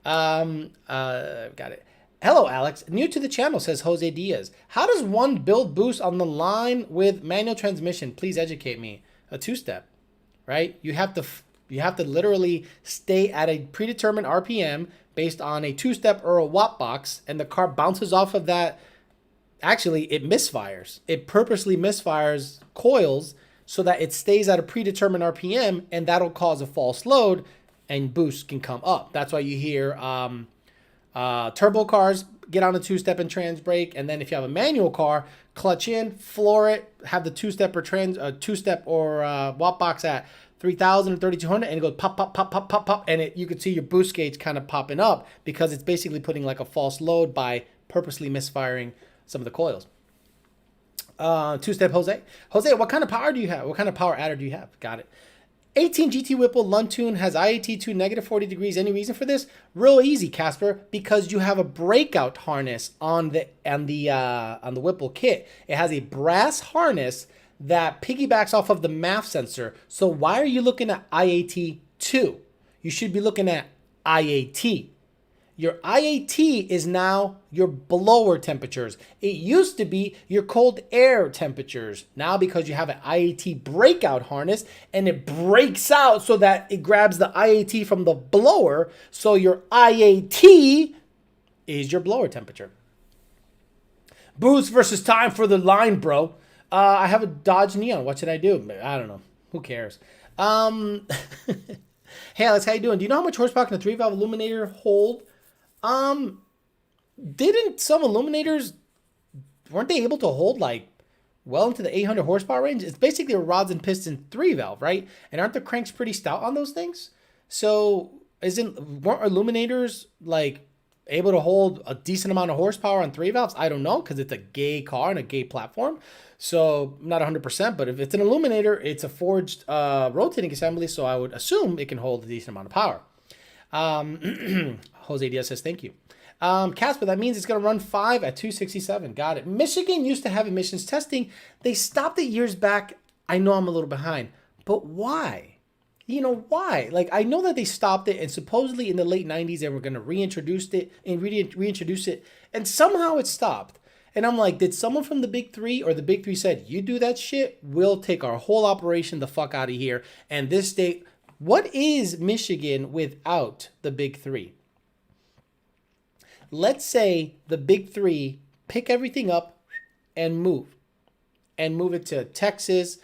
Got it. Hello, Alex. New to the channel, says Jose Diaz. How does one build boost on the line with manual transmission? Please educate me. A two-step, right? You have to literally stay at a predetermined RPM based on a two-step or a watt box, and the car bounces off of that. Actually, it misfires. It purposely misfires coils so that it stays at a predetermined RPM, and that'll cause a false load, and boost can come up. That's why you hear turbo cars get on a two-step and trans brake, and then if you have a manual car, clutch in, floor it, have the two-step or watt box at 3,000 or 3,200, and it goes pop, pop, pop, pop, pop, pop, and you can see your boost gauge kind of popping up because it's basically putting like a false load by purposely misfiring some of the coils. Two-step Jose. Jose, what kind of power do you have? What kind of power adder do you have? Got it. 18 GT Whipple Luntune has IAT2 negative 40 degrees. Any reason for this? Real easy, Casper, because you have a breakout harness on the Whipple kit. It has a brass harness that piggybacks off of the MAF sensor. So why are you looking at IAT2? You should be looking at IAT. Your IAT is now your blower temperatures. It used to be your cold air temperatures. Now, because you have an IAT breakout harness and it breaks out so that it grabs the IAT from the blower, so your IAT is your blower temperature. Boost versus time for the line, bro. I have a Dodge Neon. What should I do? I don't know. Who cares? Hey, Alex, how you doing? Do you know how much horsepower can a 3-valve illuminator hold? Didn't some illuminators, weren't they able to hold like well into the 800 horsepower range? It's basically a rods and piston 3-valve, right? And aren't the cranks pretty stout on those things? So weren't illuminators like able to hold a decent amount of horsepower on 3-valves? I don't know, because it's a gay car and a gay platform. So not 100%, but if it's an illuminator, it's a forged rotating assembly, so I would assume it can hold a decent amount of power. Jose Diaz says, thank you. Casper, that means it's going to run 5 at 267. Got it. Michigan used to have emissions testing. They stopped it years back. I know I'm a little behind, but why? You know, why? Like, I know that they stopped it, and supposedly in the late 90s, they were going to reintroduce it, and somehow it stopped. And I'm like, did someone from the Big Three, or the Big Three said, you do that shit, we'll take our whole operation the fuck out of here, and this state... What is Michigan without the Big Three? Let's say the Big Three pick everything up and move it to Texas,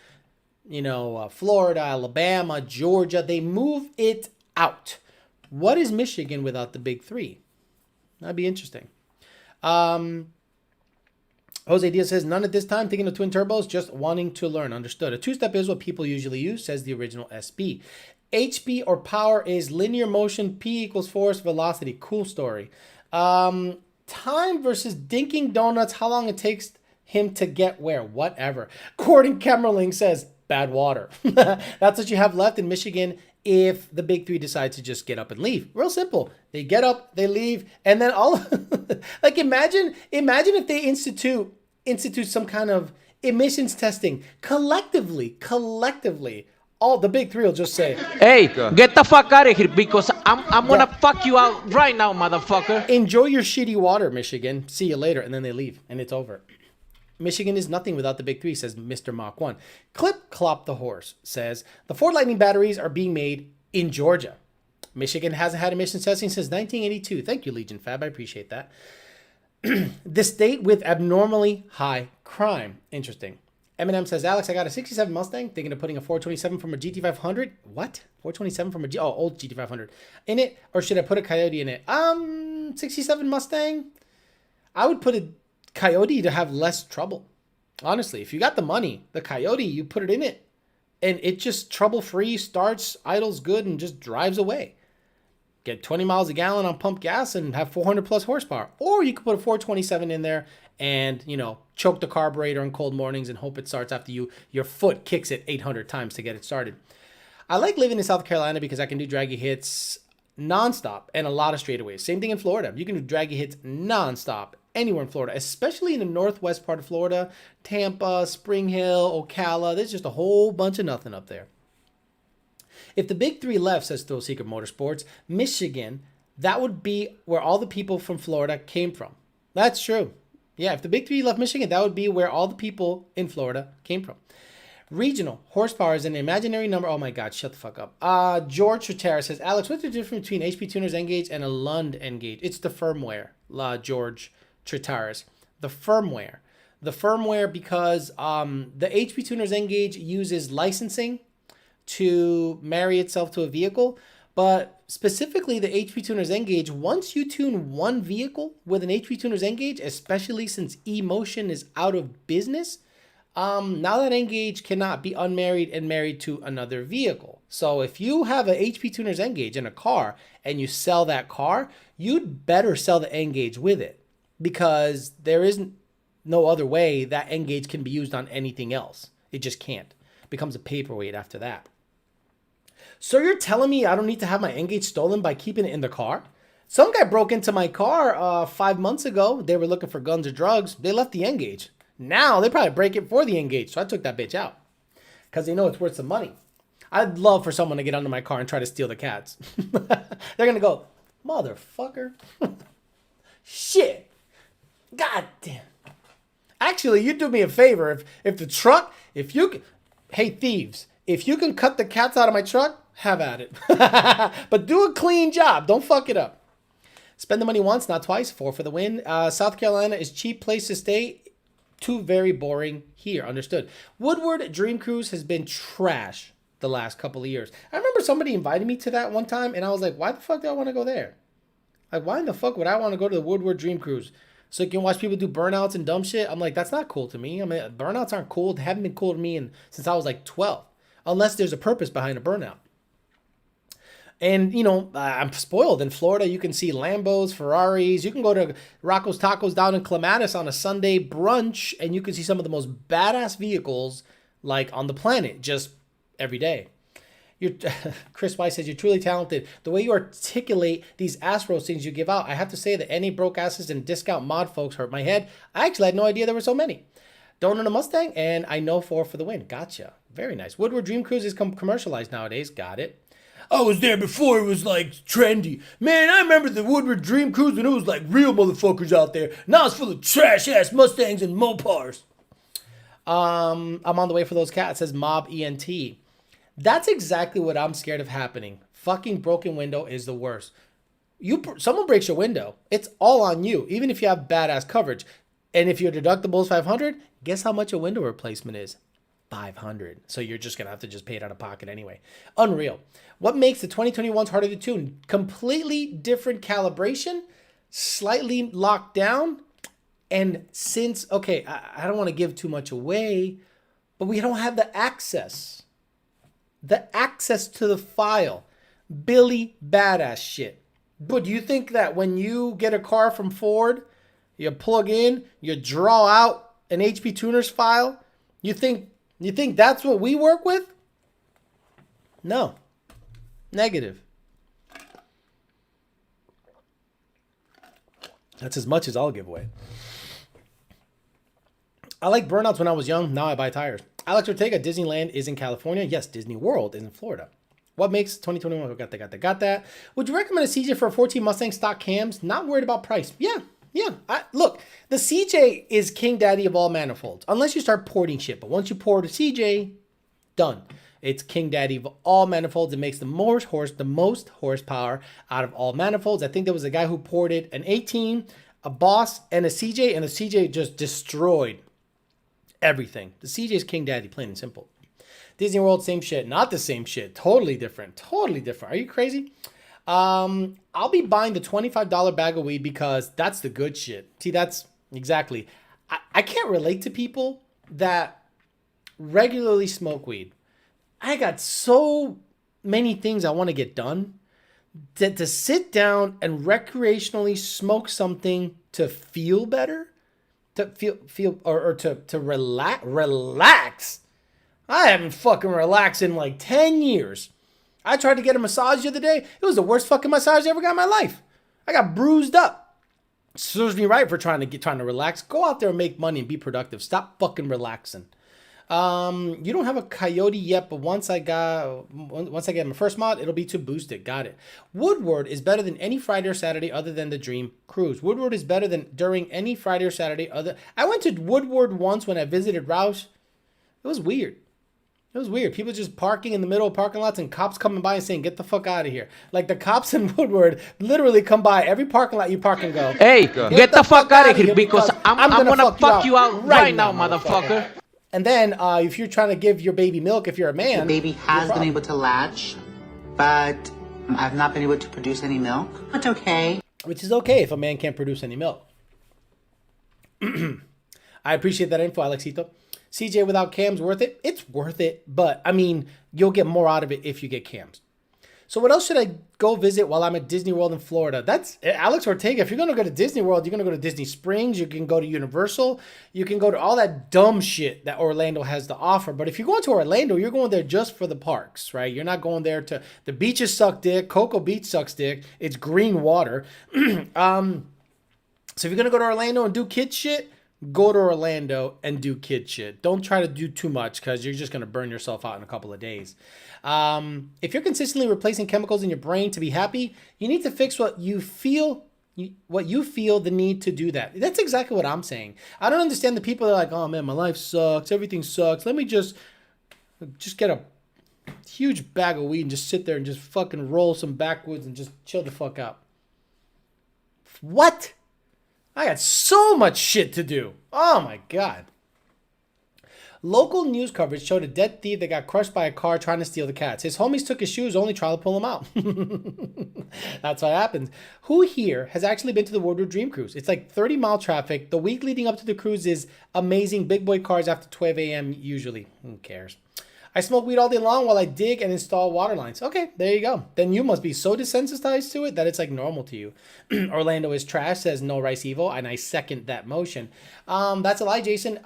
Florida, Alabama, Georgia. They move it out. What is Michigan without the Big Three? That'd be interesting. Jose Diaz says, none at this time, thinking of twin turbos, just wanting to learn. Understood. A two-step is what people usually use, says the original SB. HP or power is linear motion, P equals force, velocity. Cool story. Time versus Dinking Donuts, how long it takes him to get where? Whatever. Gordon Kemmerling says, bad water. That's what you have left in Michigan if the Big Three decide to just get up and leave. Real simple. They get up, they leave, and then all... like, imagine if they institute some kind of emissions testing collectively. All the Big Three will just say, hey, get the fuck out of here, because I'm gonna fuck you out right now, motherfucker. Enjoy your shitty water, Michigan. See you later. And then they leave, and it's over. Michigan is nothing without the Big Three, says Mr. Mach 1. Clip Clop the Horse says, the Ford Lightning batteries are being made in Georgia. Michigan hasn't had emissions testing since 1982. Thank you, Legion Fab. I appreciate that. The state with abnormally high crime. Interesting. Eminem says, Alex, I got a 67 Mustang, thinking of putting a 427 from a GT500. What? 427 from old GT500 in it? Or should I put a Coyote in it? 67 Mustang? I would put a Coyote to have less trouble. Honestly, if you got the money, the Coyote, you put it in it. And it just trouble-free, starts, idles good, and just drives away. Get 20 miles a gallon on pump gas and have 400 plus horsepower. Or you could put a 427 in there and, choke the carburetor on cold mornings and hope it starts after your foot kicks it 800 times to get it started. I like living in South Carolina because I can do draggy hits nonstop and a lot of straightaways. Same thing in Florida. You can do draggy hits nonstop anywhere in Florida, especially in the northwest part of Florida, Tampa, Spring Hill, Ocala. There's just a whole bunch of nothing up there. If the big three left, says Thrill Seeker Motorsports, Michigan, that would be where all the people from Florida came from. That's true. Yeah, if the big three left Michigan, that would be where all the people in Florida came from. Regional horsepower is an imaginary number. Oh my God, shut the fuck up. George Tratera says, Alex, what's the difference between HP Tuner's N-Gauge and a Lund N-Gauge? It's the firmware, George Tratera. The firmware. The firmware because the HP Tuner's N-Gauge uses licensing to marry itself to a vehicle. But specifically the HP Tuner's N-Gauge, once you tune one vehicle with an HP Tuner's N-Gauge, especially since eMotion is out of business, now that N-Gauge cannot be unmarried and married to another vehicle. So if you have an HP Tuner's N-Gauge in a car and you sell that car, you'd better sell the N-Gauge with it because there isn't no other way that N-Gauge can be used on anything else. It just can't. It becomes a paperweight after that. So you're telling me I don't need to have my N-Gauge stolen by keeping it in the car? Some guy broke into my car 5 months ago. They were looking for guns or drugs. They left the N-Gauge. Now they probably break it for the N-Gauge. So I took that bitch out because they know it's worth some money. I'd love for someone to get under my car and try to steal the cats. They're going to go, motherfucker. Shit. God damn. Actually, you do me a favor. If the truck, hey thieves, if you can cut the cats out of my truck, have at it. But do a clean job. Don't fuck it up. Spend the money once, not twice. 4 for the win. South Carolina is cheap place to stay. Too very boring here. Understood. Woodward Dream Cruise has been trash the last couple of years. I remember somebody invited me to that one time, and I was like, why the fuck do I want to go there? Like, why in the fuck would I want to go to the Woodward Dream Cruise? So you can watch people do burnouts and dumb shit? I'm like, that's not cool to me. I mean, burnouts aren't cool. They haven't been cool to me since I was like 12. Unless there's a purpose behind a burnout. And, you know, I'm spoiled. In Florida, you can see Lambos, Ferraris. You can go to Rocco's Tacos down in Clematis on a Sunday brunch, and you can see some of the most badass vehicles, like, on the planet, just every day. Chris Weiss says, you're truly talented. The way you articulate these ass roastings you give out, I have to say that any broke asses and discount mod folks hurt my head. I actually had no idea there were so many. Don't own a Mustang, and I know 4 for the win. Gotcha. Very nice. Woodward Dream Cruise is commercialized nowadays. Got it. I was there before it was like trendy. Man, I remember the Woodward Dream Cruise when it was like real motherfuckers out there. Now it's full of trash ass Mustangs and Mopars. I'm on the way for those cats, says Mob ENT. That's exactly what I'm scared of happening. Fucking broken window is the worst. Someone breaks your window, it's all on you, even if you have badass coverage. And if your deductible is $500, guess how much a window replacement is? $500. So you're just gonna have to just pay it out of pocket anyway. Unreal. What makes the 2021s harder to tune? Completely different calibration, slightly locked down, and since, okay, I don't want to give too much away, but we don't have the access. The access to the file. Billy badass shit. But do you think that when you get a car from Ford, you plug in, you draw out an HP Tuners file, you think that's what we work with? No. Negative. That's as much as I'll give away. I like burnouts when I was young. Now I buy tires. Alex Ortega, Disneyland is in California. Yes, Disney World is in Florida. What makes 2021? Got that. Would you recommend a CJ for a 14 Mustang stock cams? Not worried about price. Yeah. Look, the CJ is king daddy of all manifolds. Unless you start porting shit. But once you port a CJ, done. It's king daddy of all manifolds. It makes the most horsepower out of all manifolds. I think there was a guy who ported an 18, a Boss, and a CJ, and the CJ just destroyed everything. The CJ is king daddy, plain and simple. Disney World, same shit. Not the same shit. Totally different. Are you crazy? I'll be buying the $25 bag of weed because that's the good shit. See, that's exactly. I can't relate to people that regularly smoke weed. I got so many things I want to get done that to sit down and recreationally smoke something to feel better, to feel or to relax. I haven't fucking relaxed in like 10 years. I tried to get a massage the other day. It was the worst fucking massage I ever got in my life. I got bruised up. Serves me right for trying to relax. Go out there and make money and be productive. Stop fucking relaxing. You don't have a coyote yet, but once I get my first mod, it'll be to boost it. Got it. Woodward is better than any Friday or Saturday other than the Dream Cruise. Woodward is better than during any Friday or Saturday other. I went to Woodward once when I visited Roush. It was weird. It was weird. People just parking in the middle of parking lots and cops coming by and saying, "Get the fuck out of here." Like the cops in Woodward literally come by every parking lot you park and go, Hey, get the fuck out of here because I'm gonna fuck you out right now, motherfucker. And then if you're trying to give your baby milk, if you're a man, the baby has been able to latch, but I've not been able to produce any milk. That's okay. Which is okay if a man can't produce any milk. I appreciate that info, Alexito. CJ without cams worth it? It's worth it, but I mean, you'll get more out of it if you get cams. So what else should I go visit while I'm at Disney World in Florida? That's Alex Ortega. If you're going to go to Disney World, you're going to go to Disney Springs. You can go to Universal. You can go to all that dumb shit that Orlando has to offer. But if you're going to Orlando, you're going there just for the parks, right? You're not going there to... The beaches suck dick. Cocoa Beach sucks dick. It's green water. So if you're going to go to Orlando and do kid shit, go to Orlando and do kid shit. Don't try to do too much because you're just going to burn yourself out in a couple of days. If you're consistently replacing chemicals in your brain to be happy, you need to fix what you feel the need to do that. That's exactly what I'm saying. I don't understand the people that are like, "Oh man, my life sucks. Everything sucks. Let me just get a huge bag of weed and just sit there and just fucking roll some backwoods and just chill the fuck out." What? I got so much shit to do. Oh my God. Local news coverage showed a dead thief that got crushed by a car trying to steal the cats. His homies took his shoes, only trying to pull him out. That's what happens. Who here has actually been to the Woodward Dream Cruise? It's like 30-mile traffic. The week leading up to the cruise is amazing. Big boy cars after 12 a.m. usually. Who cares? I smoke weed all day long while I dig and install water lines. Okay, there you go. Then you must be so desensitized to it that it's like normal to you. Orlando is trash, says No Rice Evil, and I second that motion. That's a lie, Jason.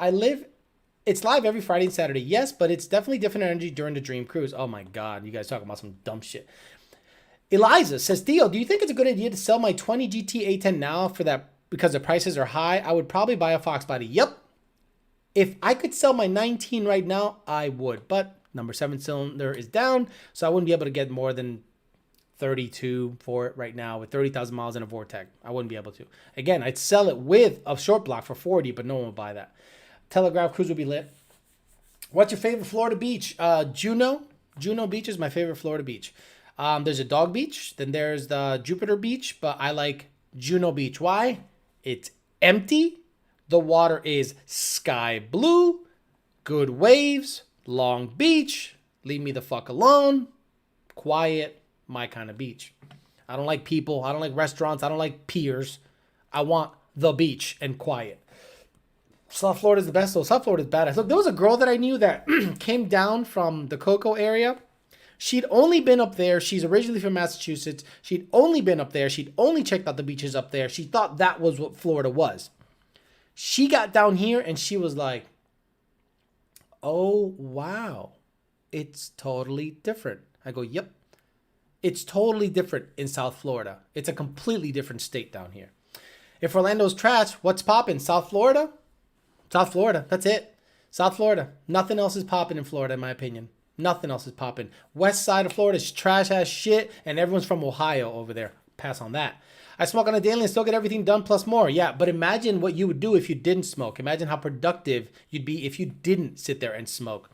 It's live every Friday and Saturday, yes, but it's definitely different energy during the Dream Cruise. Oh my God, you guys talking about some dumb shit. Eliza says, Theo, do you think it's a good idea to sell my 20 GT A10 now for that because the prices are high? I would probably buy a Fox body. Yep. If I could sell my 19 right now, I would, but number 7 cylinder is down, so I wouldn't be able to get more than 32 for it right now with 30,000 miles in a Vortec. I wouldn't be able to. Again, I'd sell it with a short block for 40, but no one would buy that. Telegraph Cruise will be lit. What's your favorite Florida beach? Juno. Juno Beach is my favorite Florida beach. There's a Dog Beach. Then there's the Jupiter Beach, but I like Juno Beach. Why? It's empty. The water is sky blue. Good waves. Long beach. Leave me the fuck alone. Quiet. My kind of beach. I don't like people. I don't like restaurants. I don't like piers. I want the beach and quiet. South Florida is the best, though. South Florida is badass. Look, there was a girl that I knew that came down from the Cocoa area. She'd only been up there. She's originally from Massachusetts. She'd only been up there. She'd only checked out the beaches up there. She thought that was what Florida was. She got down here and she was like, "Oh, wow. It's totally different." I go, "Yep. It's totally different in South Florida. It's a completely different state down here." If Orlando's trash, what's popping? South Florida? South Florida. That's it. South Florida. Nothing else is popping in Florida, in my opinion. Nothing else is popping. West side of Florida is trash ass shit, and everyone's from Ohio over there. Pass on that. I smoke on a daily and still get everything done plus more. Yeah, but imagine what you would do if you didn't smoke. Imagine how productive you'd be if you didn't sit there and smoke.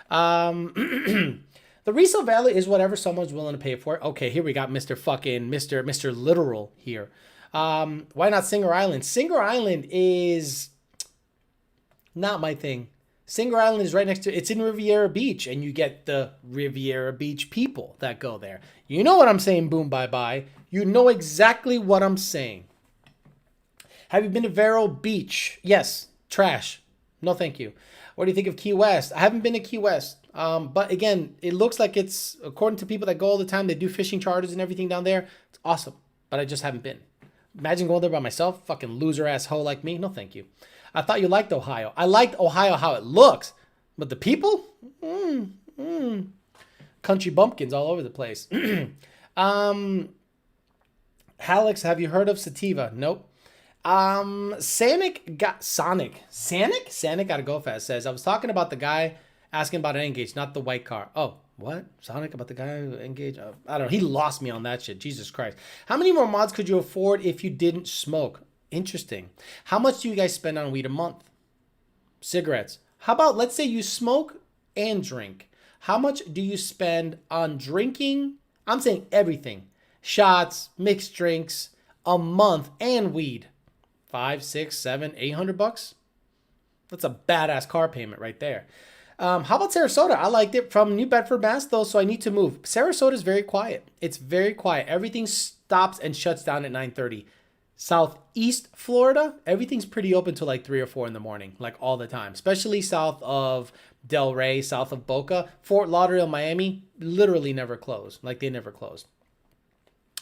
The resale value is whatever someone's willing to pay for it. Okay, here we got Mr. Literal here. Why not Singer Island? Singer Island is not my thing. Singer Island is right next to, it's in Riviera Beach, and you get the Riviera Beach people that go there. You know what I'm saying, boom, bye-bye. You know exactly what I'm saying. Have you been to Vero Beach? Yes. Trash. No, thank you. What do you think of Key West? I haven't been to Key West. But again, it looks like it's, according to people that go all the time, they do fishing charters and everything down there. It's awesome. But I just haven't been. Imagine going there by myself. Fucking loser ass hoe like me. No, thank you. I thought you liked Ohio. I liked Ohio how it looks. But the people? Country bumpkins all over the place. Alex, have you heard of sativa? Nope. Sanic gotta go fast says, I was talking about the guy asking about an Engage, not the white car. Oh, what? Sonic about the guy who Engage? I don't know. He lost me on that shit. Jesus Christ. How many more mods could you afford if you didn't smoke? Interesting. How much do you guys spend on weed a month? Cigarettes. How about, let's say you smoke and drink. How much do you spend on drinking? I'm saying everything. Shots, mixed drinks, a month, and weed. 5, 6, 7, $800. That's a badass car payment right there. How about Sarasota? I liked it from New Bedford, Mass, though, so I need to move. Sarasota is very quiet. It's very quiet. Everything stops and shuts down at 9:30. Southeast Florida, everything's pretty open till like 3 or 4 in the morning, like all the time, especially south of Del Rey, south of Boca. Fort Lauderdale, Miami, literally never close. Like they never close.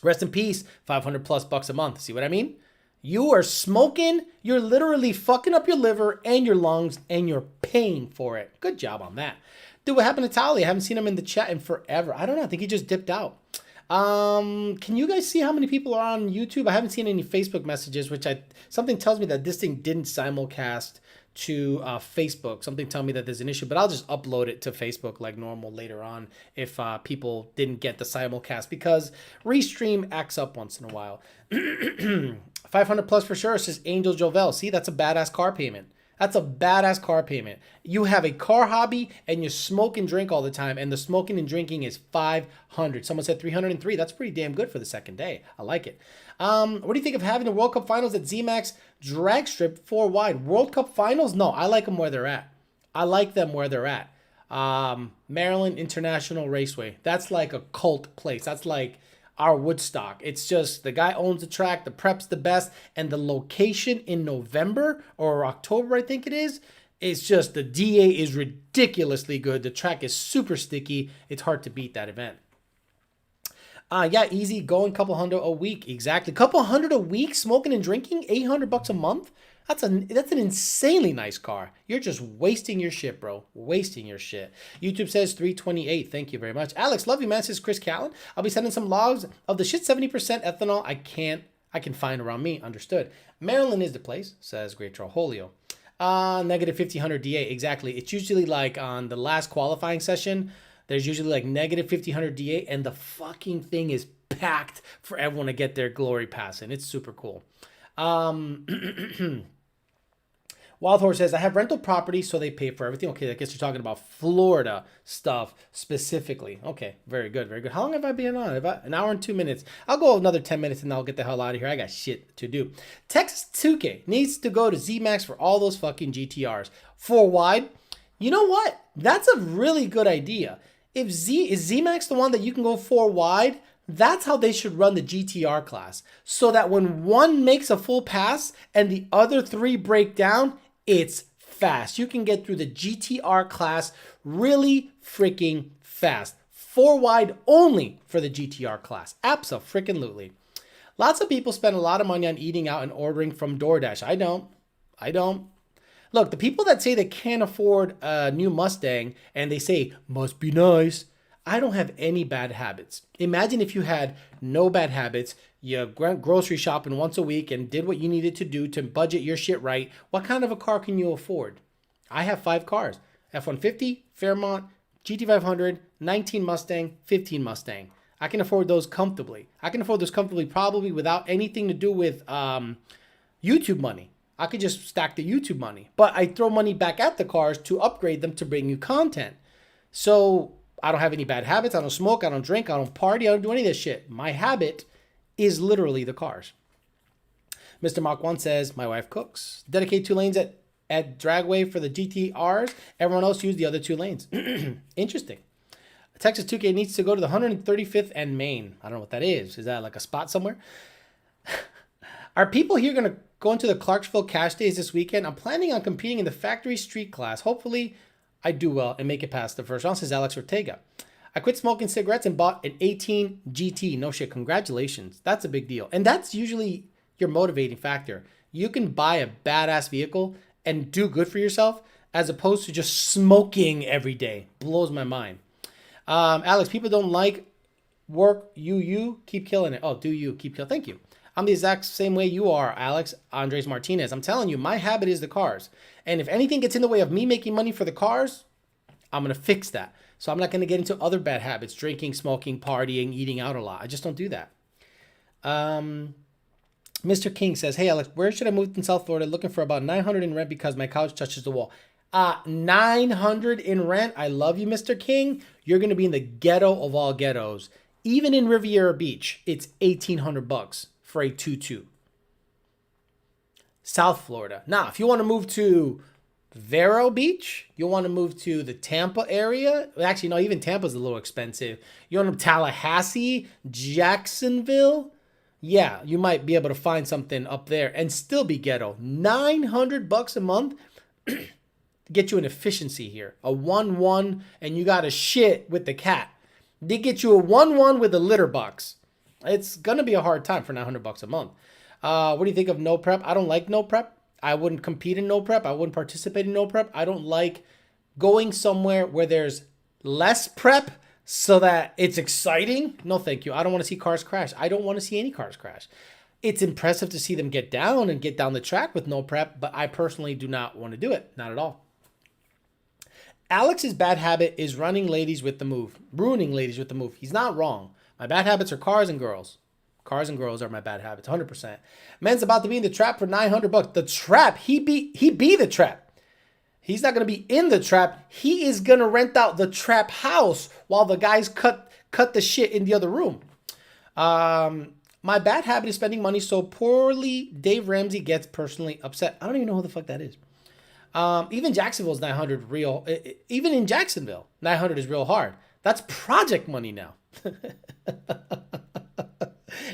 Rest in peace, 500 plus bucks a month. See what I mean? You are smoking, you're literally fucking up your liver and your lungs, and you're paying for it. Good job on that. Dude, what happened to Tali? I haven't seen him in the chat in forever. I don't know. I think he just dipped out. Can you guys see how many people are on YouTube? I haven't seen any Facebook messages, which something tells me that this thing didn't simulcast to Facebook. Something tells me that there's an issue, but I'll just upload it to Facebook like normal later on if people didn't get the simulcast, because Restream acts up once in a while. 500 plus for sure, says Angel Jovel. See, that's a badass car payment. That's a badass car payment. You have a car hobby and you smoke and drink all the time, and the smoking and drinking is 500. Someone said 303. That's pretty damn good for the second day. I like it. What do you think of having the World Cup Finals at ZMAX drag strip 4 wide? World Cup Finals? No, I like them where they're at. I like them where they're at. Maryland International Raceway. That's like a cult place. That's like our Woodstock. It's just the guy owns the track, the prep's the best, and the location in November or October, I think it is, it's just the DA is ridiculously good. The track is super sticky. It's hard to beat that event. Yeah, easy going, couple hundred a week. Exactly. Couple hundred a week, smoking and drinking, $800 a month. That's an insanely nice car. You're just wasting your shit, bro. Wasting your shit. YouTube says 328. Thank you very much. Alex, love you, man. Says Chris Callen. I'll be sending some logs of the shit 70% ethanol I can find around me. Understood. Maryland is the place, says Great Trojolio. Negative 1500 DA. Exactly. It's usually like on the last qualifying session, there's usually like negative 1500 DA, and the fucking thing is packed for everyone to get their glory pass, and it's super cool. Wild Horse says, I have rental property, so they pay for everything. Okay, I guess you're talking about Florida stuff specifically. Okay, very good, very good. How long have I been on? An hour and 2 minutes. I'll go another 10 minutes and I'll get the hell out of here. I got shit to do. Texas 2K needs to go to ZMAX for all those fucking GTRs. 4 wide. You know what? That's a really good idea. Is ZMAX the one that you can go 4 wide? That's how they should run the GTR class. So that when one makes a full pass and the other 3 break down, it's fast. You can get through the GTR class really freaking fast. 4 wide only for the GTR class. Abso-freaking-lutely. Lots of people spend a lot of money on eating out and ordering from DoorDash. I don't. Look, the people that say they can't afford a new Mustang and they say, must be nice. I don't have any bad habits. Imagine if you had no bad habits, you went grocery shopping once a week and did what you needed to do to budget your shit right. What kind of a car can you afford? I have 5 cars. F-150, Fairmont, GT500, 19 Mustang, 15 Mustang. I can afford those comfortably. I can afford those comfortably probably without anything to do with YouTube money. I could just stack the YouTube money. But I throw money back at the cars to upgrade them to bring you content. So I don't have any bad habits. I don't smoke. I don't drink. I don't party. I don't do any of this shit. My habit is literally the cars. Mr. Mach 1 says, my wife cooks. Dedicate 2 lanes at Dragway for the GTRs. Everyone else use the other 2 lanes. Interesting. Texas 2K needs to go to the 135th and Main. I don't know what that is. Is that like a spot somewhere? Are people here going to go into the Clarksville Cash Days this weekend? I'm planning on competing in the Factory Street class. Hopefully I do well and make it past the first round, says Alex Ortega. I quit smoking cigarettes and bought an 18 GT. No shit. Congratulations. That's a big deal. And that's usually your motivating factor. You can buy a badass vehicle and do good for yourself as opposed to just smoking every day. Blows my mind. Alex, people don't like work. You keep killing it. Oh, do you keep killing? Thank you. I'm the exact same way you are, Alex Andres Martinez. I'm telling you, my habit is the cars. And if anything gets in the way of me making money for the cars, I'm going to fix that. So I'm not going to get into other bad habits, drinking, smoking, partying, eating out a lot. I just don't do that. Mr. King says, hey, Alex, where should I move in South Florida? Looking for about $900 in rent because my couch touches the wall. $900 in rent. I love you, Mr. King. You're going to be in the ghetto of all ghettos. Even in Riviera Beach, it's $1,800 for a 2-2. South Florida. Now, if you want to move to Vero Beach, you want to move to the Tampa area. Actually, no, even Tampa's a little expensive. You want to Tallahassee, Jacksonville. Yeah, you might be able to find something up there and still be ghetto. $900 a month. Get you an efficiency here. A 1-1, and you got a shit with the cat. They get you a 1-1 with a litter box. It's going to be a hard time for $900 a month. What do you think of no prep? I don't like no prep. I wouldn't compete in no prep. I wouldn't participate in no prep. I don't like going somewhere where there's less prep so that it's exciting. No, thank you. I don't want to see cars crash. I don't want to see any cars crash. It's impressive to see them get down and get down the track with no prep, but I personally do not want to do it. Not at all. Alex's bad habit is running ladies with the move, ruining ladies with the move. He's not wrong. My bad habits are cars and girls. Cars and girls are my bad habits, 100%. Man's about to be in the trap for $900. The trap, he be the trap. He's not going to be in the trap. He is going to rent out the trap house while the guys cut the shit in the other room. My bad habit is spending money so poorly Dave Ramsey gets personally upset. I don't even know who the fuck that is. Even Jacksonville's 900 real. Even in Jacksonville, 900 is real hard. That's project money now.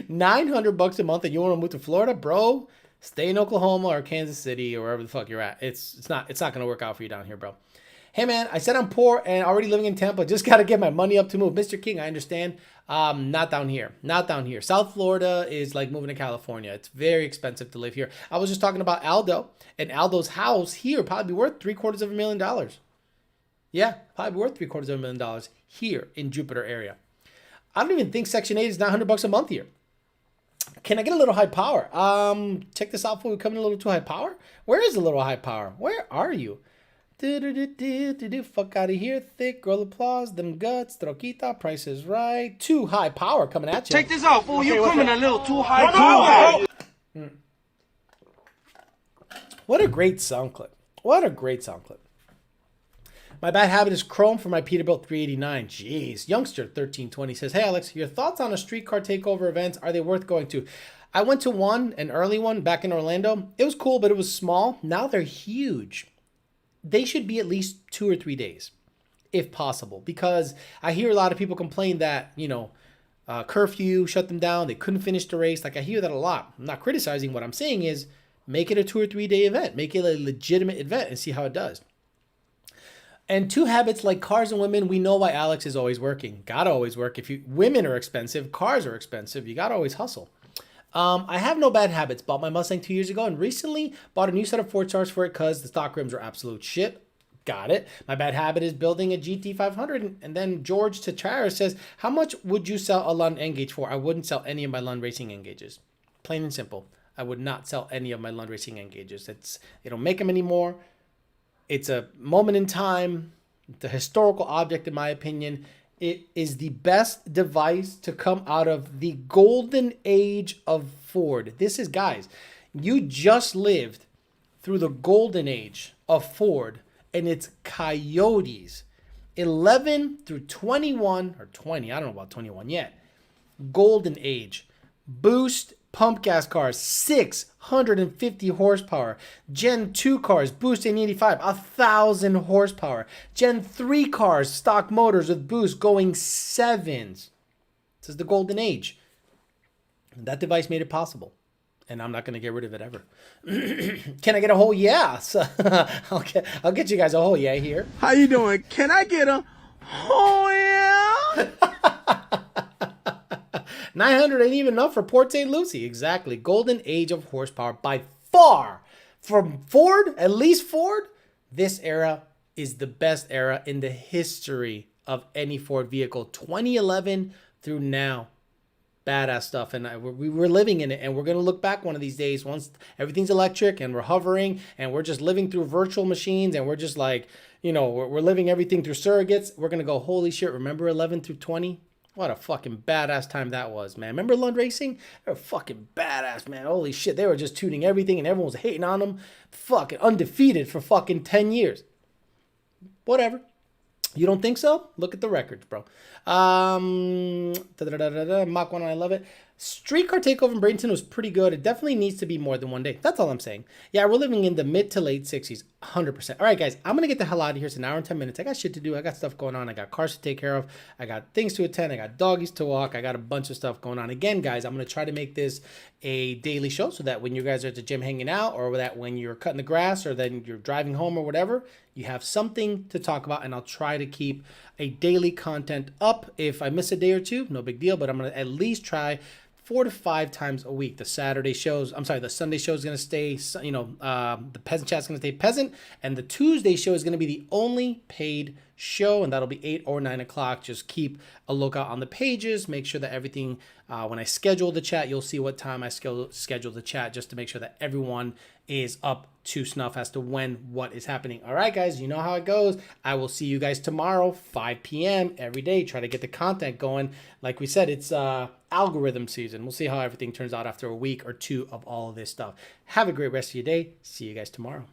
$900 a month and you want to move to Florida, bro? Stay in Oklahoma or Kansas City or wherever the fuck you're at. It's not going to work out for you down here, bro. Hey man, I said I'm poor and already living in Tampa. Just got to get my money up to move. Mr. King, I understand. Not down here. Not down here. South Florida is like moving to California. It's very expensive to live here. I was just talking about Aldo, and Aldo's house here probably be worth $750,000. Yeah, probably worth $750,000 here in Jupiter area. I don't even think Section 8 is $900 a month here. Can I get a little high power? Check this out before we come in a little too high power. Where is a little high power? Where are you? Fuck out of here, thick girl applause, them guts, troquita, price is right. Too high power coming at you. Check this out, fool. You coming a little too high. What a great sound clip. What a great sound clip. My bad habit is chrome for my Peterbilt 389. Jeez. Youngster 1320 says, hey, Alex, your thoughts on a streetcar takeover events? Are they worth going to? I went to one, an early one back in Orlando. It was cool, but it was small. Now they're huge. They should be at least 2 or 3 days, if possible, because I hear a lot of people complain that, curfew shut them down. They couldn't finish the race. Like, I hear that a lot. I'm not criticizing. What I'm saying is make it a 2 or 3 day event. Make it a legitimate event and see how it does. And two habits like cars and women, we know why Alex is always working. Gotta always work. Women are expensive, cars are expensive. You gotta always hustle. I have no bad habits. Bought my Mustang 2 years ago and recently bought a new set of 4-stars for it because the stock rims are absolute shit. Got it. My bad habit is building a GT500. And then George Tachara says, how much would you sell a Lund N-Gage for? I wouldn't sell any of my Lund Racing N-Gages. Plain and simple. I would not sell any of my Lund Racing N-Gages. They don't make them anymore. It's a moment in time. The historical object, in my opinion. It is the best device to come out of the golden age of Ford. This is, guys, you just lived through the golden age of Ford and its coyotes. 11 through 21, or 20, I don't know about 21 yet. Golden age. Boost pump gas cars, 650 horsepower. Gen 2 cars, Boost 885, 1,000 horsepower. Gen 3 cars, stock motors with Boost going 7s. This is the golden age. And that device made it possible. And I'm not going to get rid of it ever. Can I get a whole yeah? So, I'll get you guys a whole yeah here. How you doing? Can I get a oh yeah? 900 ain't even enough for Port St. Lucie. Exactly. Golden age of horsepower by far. From Ford, at least Ford, this era is the best era in the history of any Ford vehicle. 2011 through now. badass stuff, and we're living in it, and we're gonna look back one of these days once everything's electric and we're hovering and we're just living through virtual machines, and we're just like, we're living everything through surrogates. We're gonna go, holy shit, remember 11 through 20? What a fucking badass time that was, man. Remember Lund Racing? They were fucking badass, man. Holy shit, they were just tuning everything and everyone was hating on them. Fucking undefeated for fucking 10 years. Whatever. You don't think so? Look at the records, bro. Mach 1, I love it. Streetcar Takeover in Bradenton was pretty good. It definitely needs to be more than one day. That's all I'm saying. Yeah, we're living in the mid to late 60s, 100%. All right, guys, I'm going to get the hell out of here. It's an hour and 10 minutes. I got shit to do. I got stuff going on. I got cars to take care of. I got things to attend. I got doggies to walk. I got a bunch of stuff going on. Again, guys, I'm going to try to make this a daily show so that when you guys are at the gym hanging out, or that when you're cutting the grass, or then you're driving home or whatever, you have something to talk about, and I'll try to keep a daily content up. If I miss a day or two, no big deal, but I'm going to at least try 4 to 5 times a week. The Sunday show is going to stay, the peasant chat is going to stay peasant, and the Tuesday show is going to be the only paid show, and that'll be 8 or 9 o'clock. Just keep a lookout on the pages. Make sure that everything, when I schedule the chat, you'll see what time I schedule the chat, just to make sure that everyone is up to snuff as to when what is happening. All right, guys, you know how it goes. I will see you guys tomorrow, 5 p.m. every day. Try to get the content going. Like we said, it's algorithm season. We'll see how everything turns out after a week or two of all of this stuff. Have a great rest of your day. See you guys tomorrow.